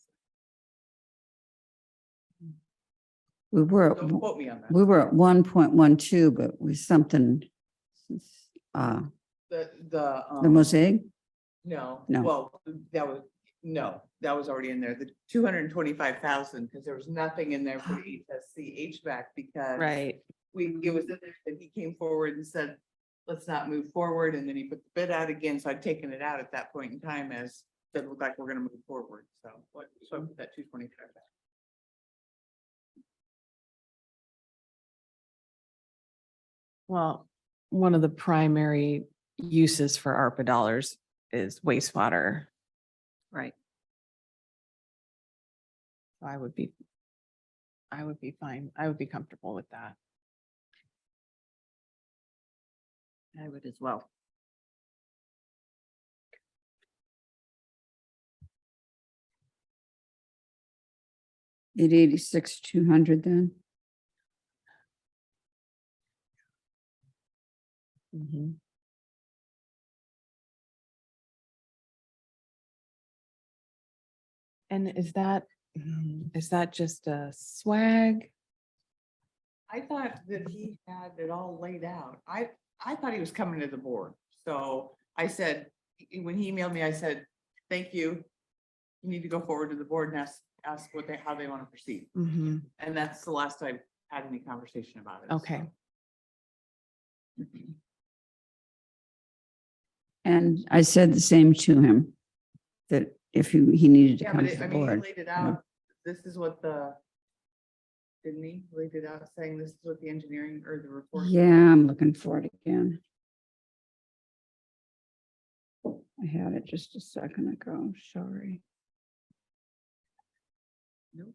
We were, Don't quote me on that. we were at 1.12, but with something, The the mosaic. No, No. well, that was already in there, the 225,000, because there was nothing in there for the HSC HVAC because Right. it was in there that he came forward and said, let's not move forward, and then he put the bid out again, so I'd taken it out at that point in time as it looked like we're gonna move forward, so I put that 225 back. Well, one of the primary uses for ARPA dollars is wastewater. Right. I would be fine. I would be comfortable with that. I would as well. $886,200 then. Mhm. And is that just a swag? I thought that he had it all laid out. I thought he was coming to the board. So I said, when he emailed me, I said, thank you. You need to go forward to the board and ask how they want to proceed. Mhm. And that's the last I've had any conversation about it. Okay. so. And I said the same to him, that if he needed to Yeah, come but to the I mean, he board. laid it out. This is what didn't he laid it out saying this is what the engineering or the report? Yeah, I'm looking for it again. I had it just a second ago, sorry. Nope.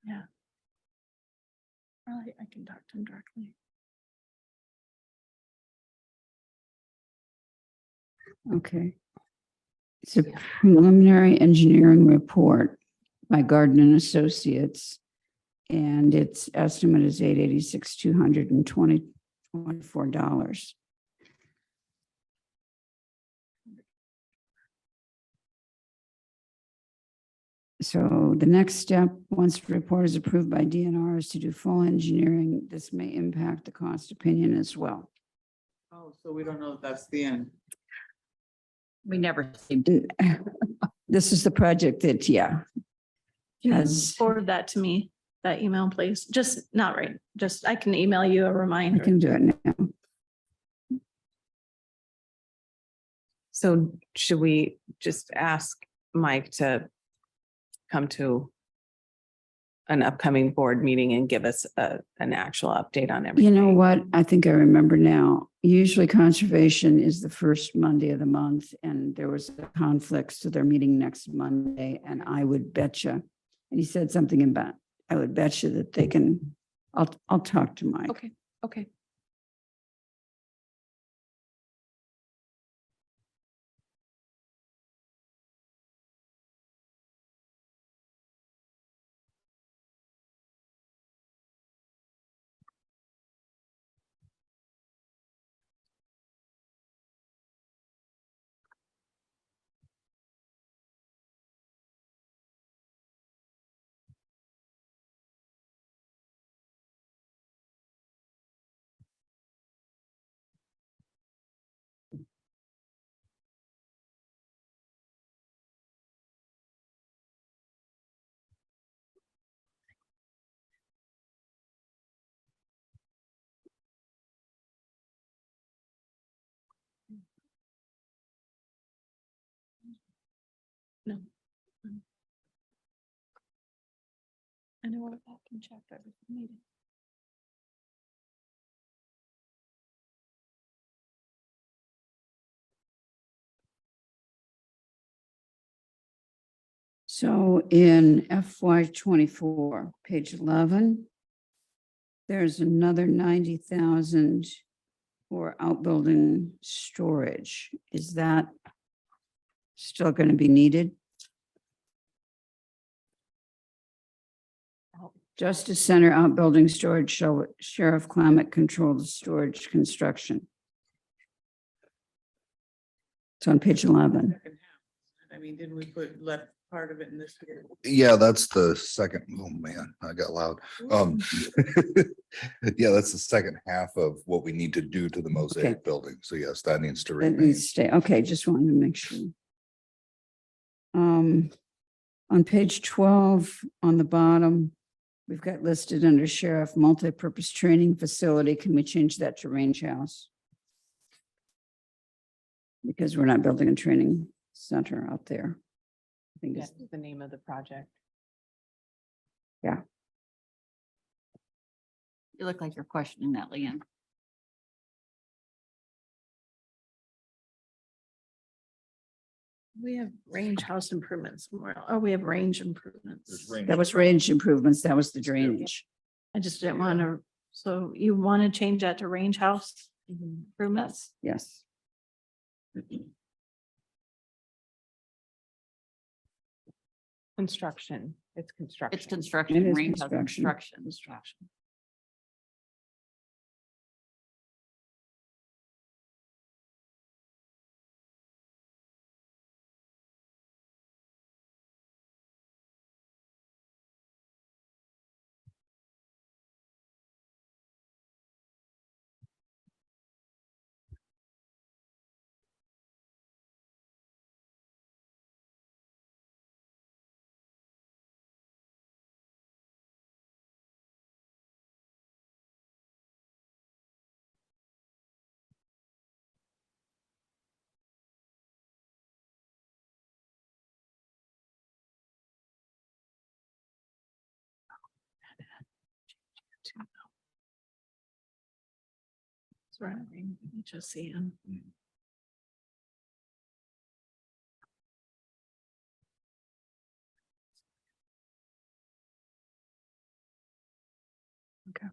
Yeah. I can talk to him directly. Okay. It's a preliminary engineering report by Garden and Associates. And its estimate is $886,224. So the next step, once the report is approved by DNR, is to do full engineering. This may impact the cost opinion as well. Oh, so we don't know if that's the end. We never. This is the project that, Can you has, forward that to me, that email, please? Just not right. Just, I can email you a I reminder. can do it now. So should we just ask Mike to come to an upcoming board meeting and give us an actual update on everything. You know what? I think I remember now. Usually conservation is the first Monday of the month and there was a conflict. So they're meeting next Monday and I would bet you, and he said something about, I would bet you that they can, I'll talk to Mike. Okay, okay. No. I know what I can check every meeting. So in FY 24, page 11, there's another 90,000 for outbuilding storage. Is that still going to be needed? Justice Center outbuilding storage, Sheriff Climate controlled storage construction. It's on page 11. I mean, didn't we put left part of it in this here? Yeah, that's the second, oh man, I got loud. Yeah, that's the second half of what we need to do to the Okay. mosaic building. So yes, that needs to That remain. needs to stay. Okay, just wanted to make sure. On page 12, on the bottom, we've got listed under sheriff multipurpose training facility. Can we change that to range house? Because we're not building a training center out there. I think That's it's, the name of the project. yeah. You look like you're questioning that, Leanne. We have range house improvements somewhere. Oh, we have range improvements. That was range improvements. That was the drainage. I just didn't want to, so you want to change that to range house improvements? Yes. Construction, it's construction. It's construction, It is range house construction. construction. It's right. HSCN. Okay.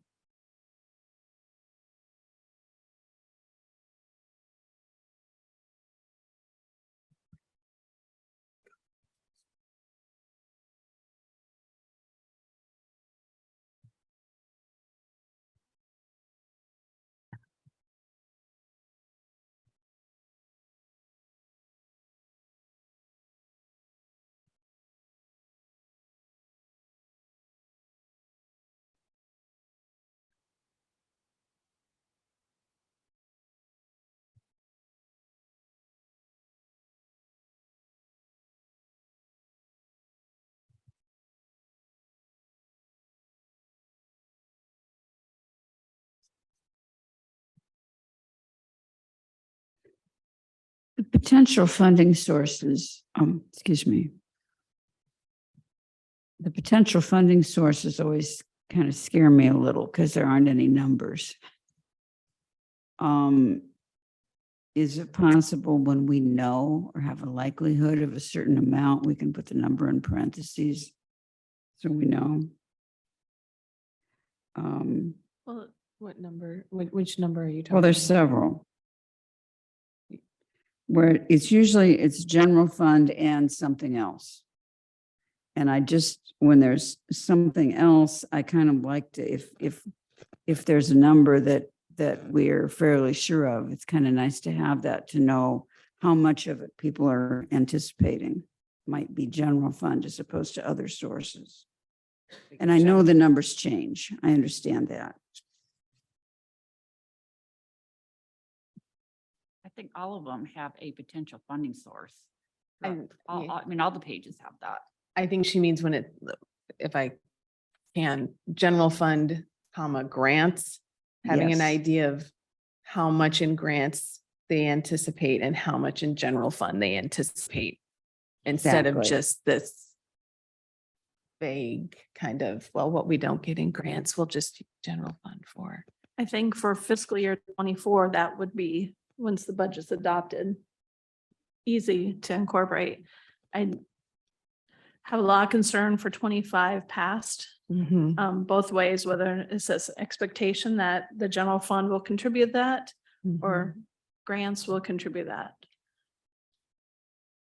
The potential funding sources, excuse me. The potential funding sources always kind of scare me a little because there aren't any numbers. Is it possible when we know or have a likelihood of a certain amount, we can put the number in parentheses so we know? Well, what number, which number are you talking? Well, there's several. Where it's general fund and something else. And I just, when there's something else, I kind of like to, if there's a number that we're fairly sure of, it's kind of nice to have that, to know how much of it people are anticipating might be general fund as opposed to other sources. And I know the numbers change. I understand that. I think all of them have a potential funding source. I mean, all the pages have that. I think she means when it, if I can, general fund, comma, grants, having an Yes. idea of how much in grants they anticipate and how much in general fund they anticipate. Instead of Exactly. just this vague kind of, well, what we don't get in grants, we'll just use general fund for. I think for fiscal year 24, that would be, once the budget's adopted, easy to incorporate. I have a lot of concern for 25 past, both ways, whether it says expectation that the general fund will contribute that or grants will contribute that.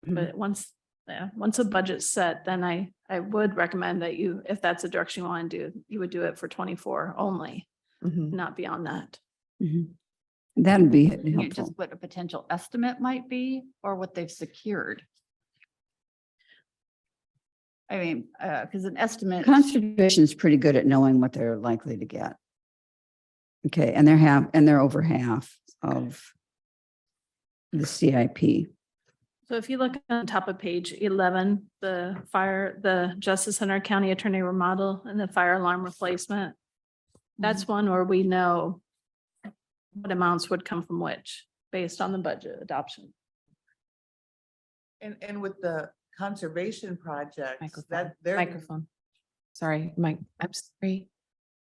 But once a budget's set, then I would recommend that you, if that's the direction you want to do, you would do it for 24 only, not beyond that. That'd be Can you helpful. just what a potential estimate might be or what they've secured? I mean, because an estimate. Conservation is pretty good at knowing what they're likely to get. Okay, and they're over half of the CIP. So if you look on top of page 11, the Justice Center County Attorney remodel and the fire alarm replacement, that's one where we know what amounts would come from which, based on the budget adoption. And with the conservation projects, Microphone. that they're. Microphone. Sorry, Mike, I'm sorry.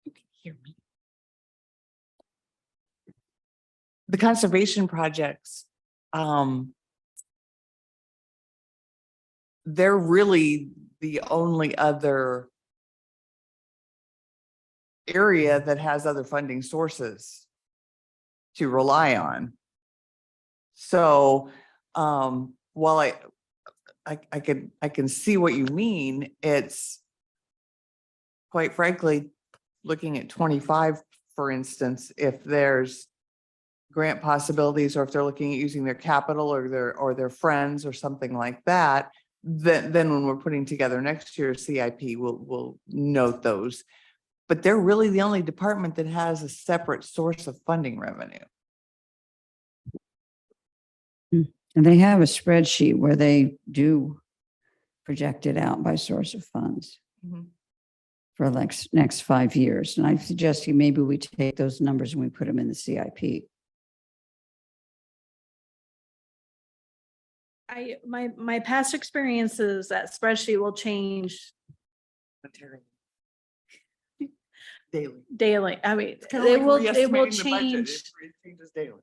You can hear me. The conservation projects, they're really the only other area that has other funding sources to rely on. So, while I can see what you mean, it's quite frankly, looking at 25, for instance, if there's grant possibilities, or if they're looking at using their capital or their friends or something like that, then when we're putting together next year's CIP, we'll note those. But they're really the only department that has a separate source of funding revenue. And they have a spreadsheet where they do project it out by source of funds for next 5 years. And I suggest maybe we take those numbers and we put them in the CIP. My past experiences, that spreadsheet will change daily. I mean, it will change. It changes daily.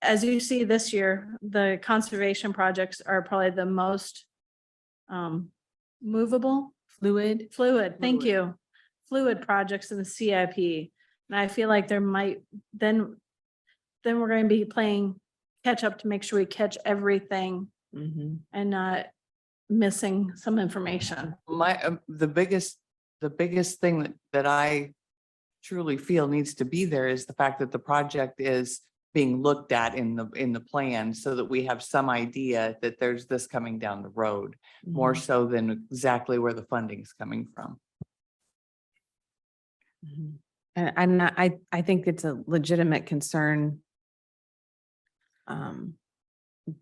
As you see this year, the conservation projects are probably the most movable, fluid, thank you. Fluid projects in the CIP. And I feel like there might, then we're going to be playing catch up to make sure we catch everything and not missing some information. The biggest thing that I truly feel needs to be there is the fact that the project is being looked at in the plan, so that we have some idea that there's this coming down the road, more so than exactly where the funding is coming from. And I think it's a legitimate concern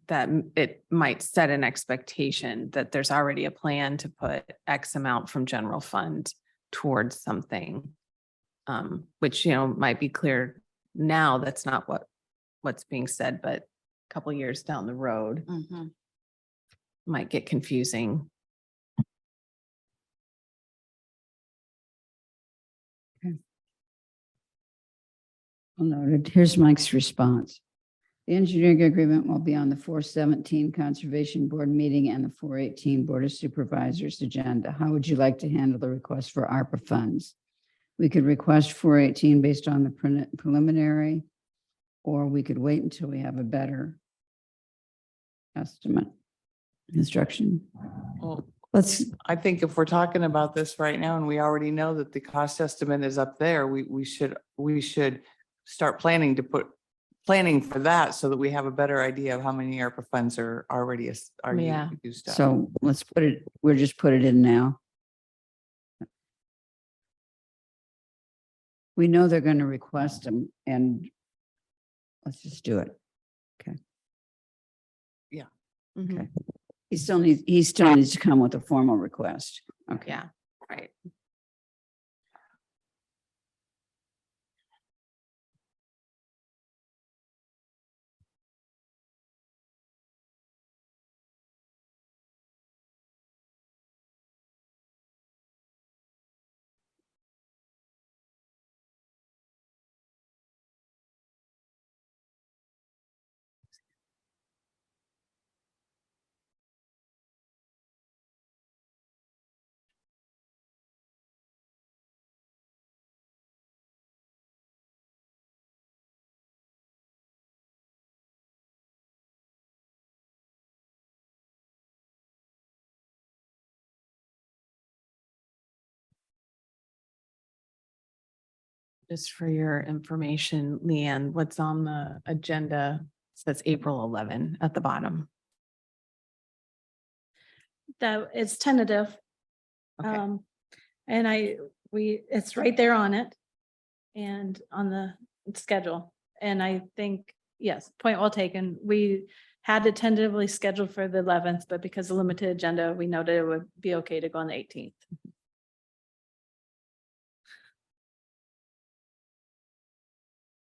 that it might set an expectation that there's already a plan to put X amount from general fund towards something, which, might be clear now. That's not what's being said, but a couple years down the road might get confusing. Well noted. Here's Mike's response. The engineering agreement will be on the 417 Conservation Board meeting and the 418 Board of Supervisors agenda. How would you like to handle the request for ARPA funds? We could request 418 based on the preliminary, or we could wait until we have a better estimate. Instruction. Well, Let's, I think if we're talking about this right now and we already know that the cost estimate is up there, we should start planning for that so that we have a better idea of how many ARPA funds are already Yeah. used up. so let's we'll just put it in now. We know they're going to request them and let's just do it. Mhm. Okay. He still needs to come with a formal request. Okay. Yeah, right. Just for your information, Leanne, what's on the agenda says April 11 at the bottom. That it's tentative. Okay. And it's right there on it and on the schedule. And I think, yes, point well taken. We had it tentatively scheduled for the 11th, but because of limited agenda, we noted it would be okay to go on the 18th.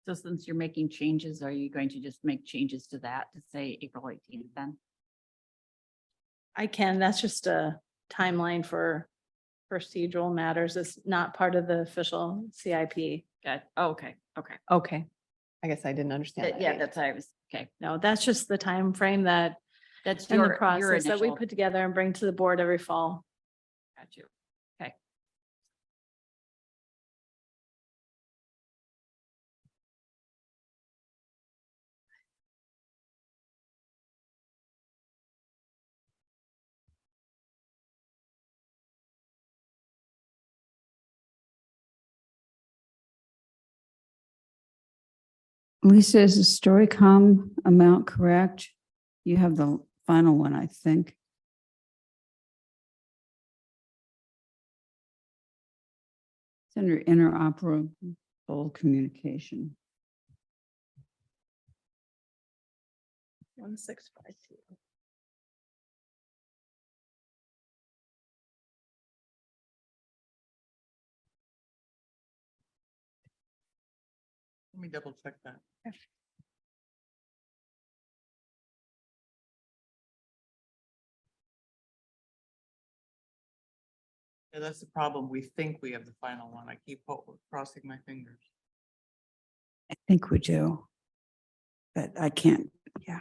So since you're making changes, are you going to just make changes to that to say April 18th then? I can, that's just a timeline for procedural matters. It's not part of the official CIP. Good. Oh, okay. Okay. Okay. I guess I didn't understand. that. Yeah, that's how I was, okay. No, that's just the time frame that That's in the your process that we initial. put together and bring to the board every fall. Got you. Okay. Lisa, is the Storycom amount correct? You have the final one, I think. It's under interoperable communication. 1652. Let me double check that. Yeah, that's the problem. We think we have the final one. I keep crossing my fingers. I think we do. But I can't, yeah.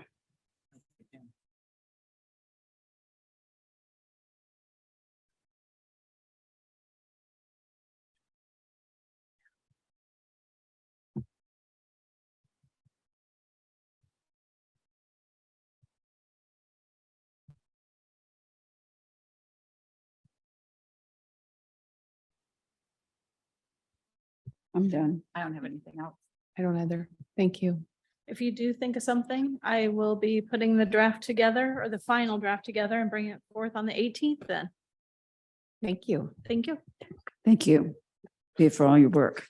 I'm done. I don't have anything else. I don't either. Thank you. If you do think of something, I will be putting the draft together or the final draft together and bring it forth on the 18th then. Thank you. Thank you. Thank you. Pay for all your work.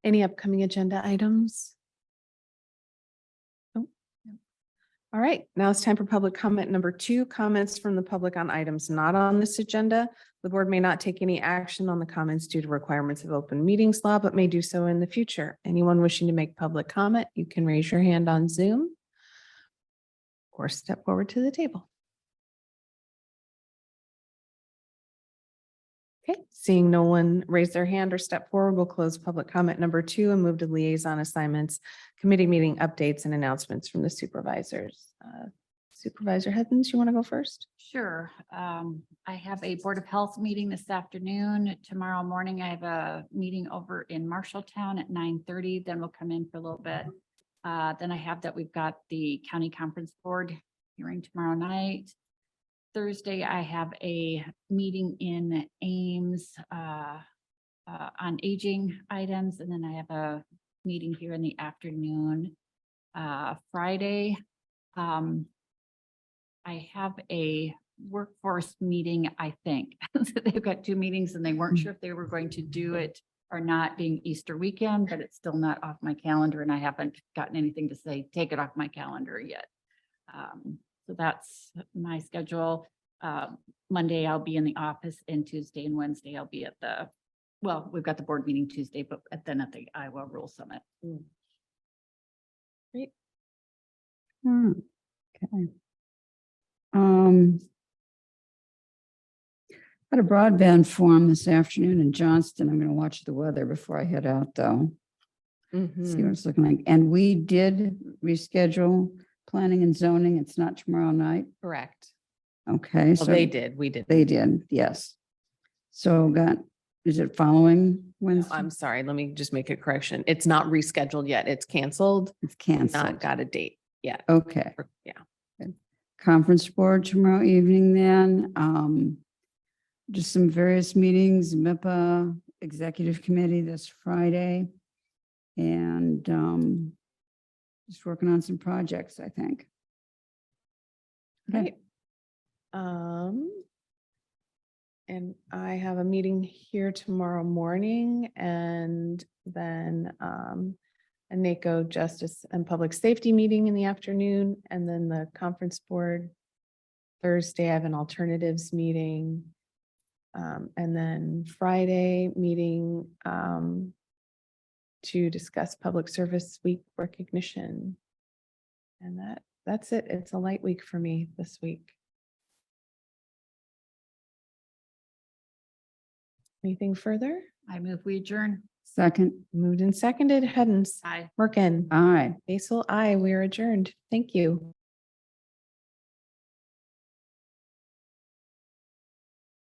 Any upcoming agenda items? Nope. All right, now it's time for public comment number 2, comments from the public on items not on this agenda. The board may not take any action on the comments due to requirements of open meetings law, but may do so in the future. Anyone wishing to make public comment, you can raise your hand on Zoom or step forward to the table. Okay, seeing no one raise their hand or step forward, we'll close public comment number 2 and move to liaison assignments, committee meeting updates and announcements from the supervisors. Supervisor Hethens, you want to go first? Sure. I have a Board of Health meeting this afternoon. Tomorrow morning, I have a meeting over in Marshalltown at 9:30. Then we'll come in for a little bit. Then I have that we've got the County Conference Board hearing tomorrow night. Thursday, I have a meeting in Ames on aging items, and then I have a meeting here in the afternoon. Friday, I have a workforce meeting, I think. They've got 2 meetings and they weren't sure if they were going to do it or not, being Easter weekend, but it's still not off my calendar and I haven't gotten anything to say, take it off my calendar yet. So that's my schedule. Monday, I'll be in the office, and Tuesday and Wednesday, I'll be at we've got the board meeting Tuesday, but then at the Iowa Rural Summit. Great. Okay. Got a broadband forum this afternoon in Johnston. I'm going to watch the weather before I head out, though. See what it's looking like. And we did reschedule planning and zoning. It's not tomorrow night. Correct. Okay. Well, So they did, we did. They did, yes. So is it following Wednesday? I'm sorry, let me just make a correction. It's not rescheduled yet. It's canceled. It's Not canceled. got a date yet. Okay. Yeah. Conference board tomorrow evening then. Just some various meetings, MIPA Executive Committee this Friday. And just working on some projects, I think. Right. And I have a meeting here tomorrow morning and then a NACO Justice and Public Safety meeting in the afternoon, and then the conference board. Thursday, I have an alternatives meeting. And then Friday meeting to discuss Public Service Week recognition. And that's it. It's a light week for me this week. Anything further? I move we adjourn. Second. Moved and seconded. Hens. Aye. Merkin. Aye. Basil, aye. We are adjourned. Thank you.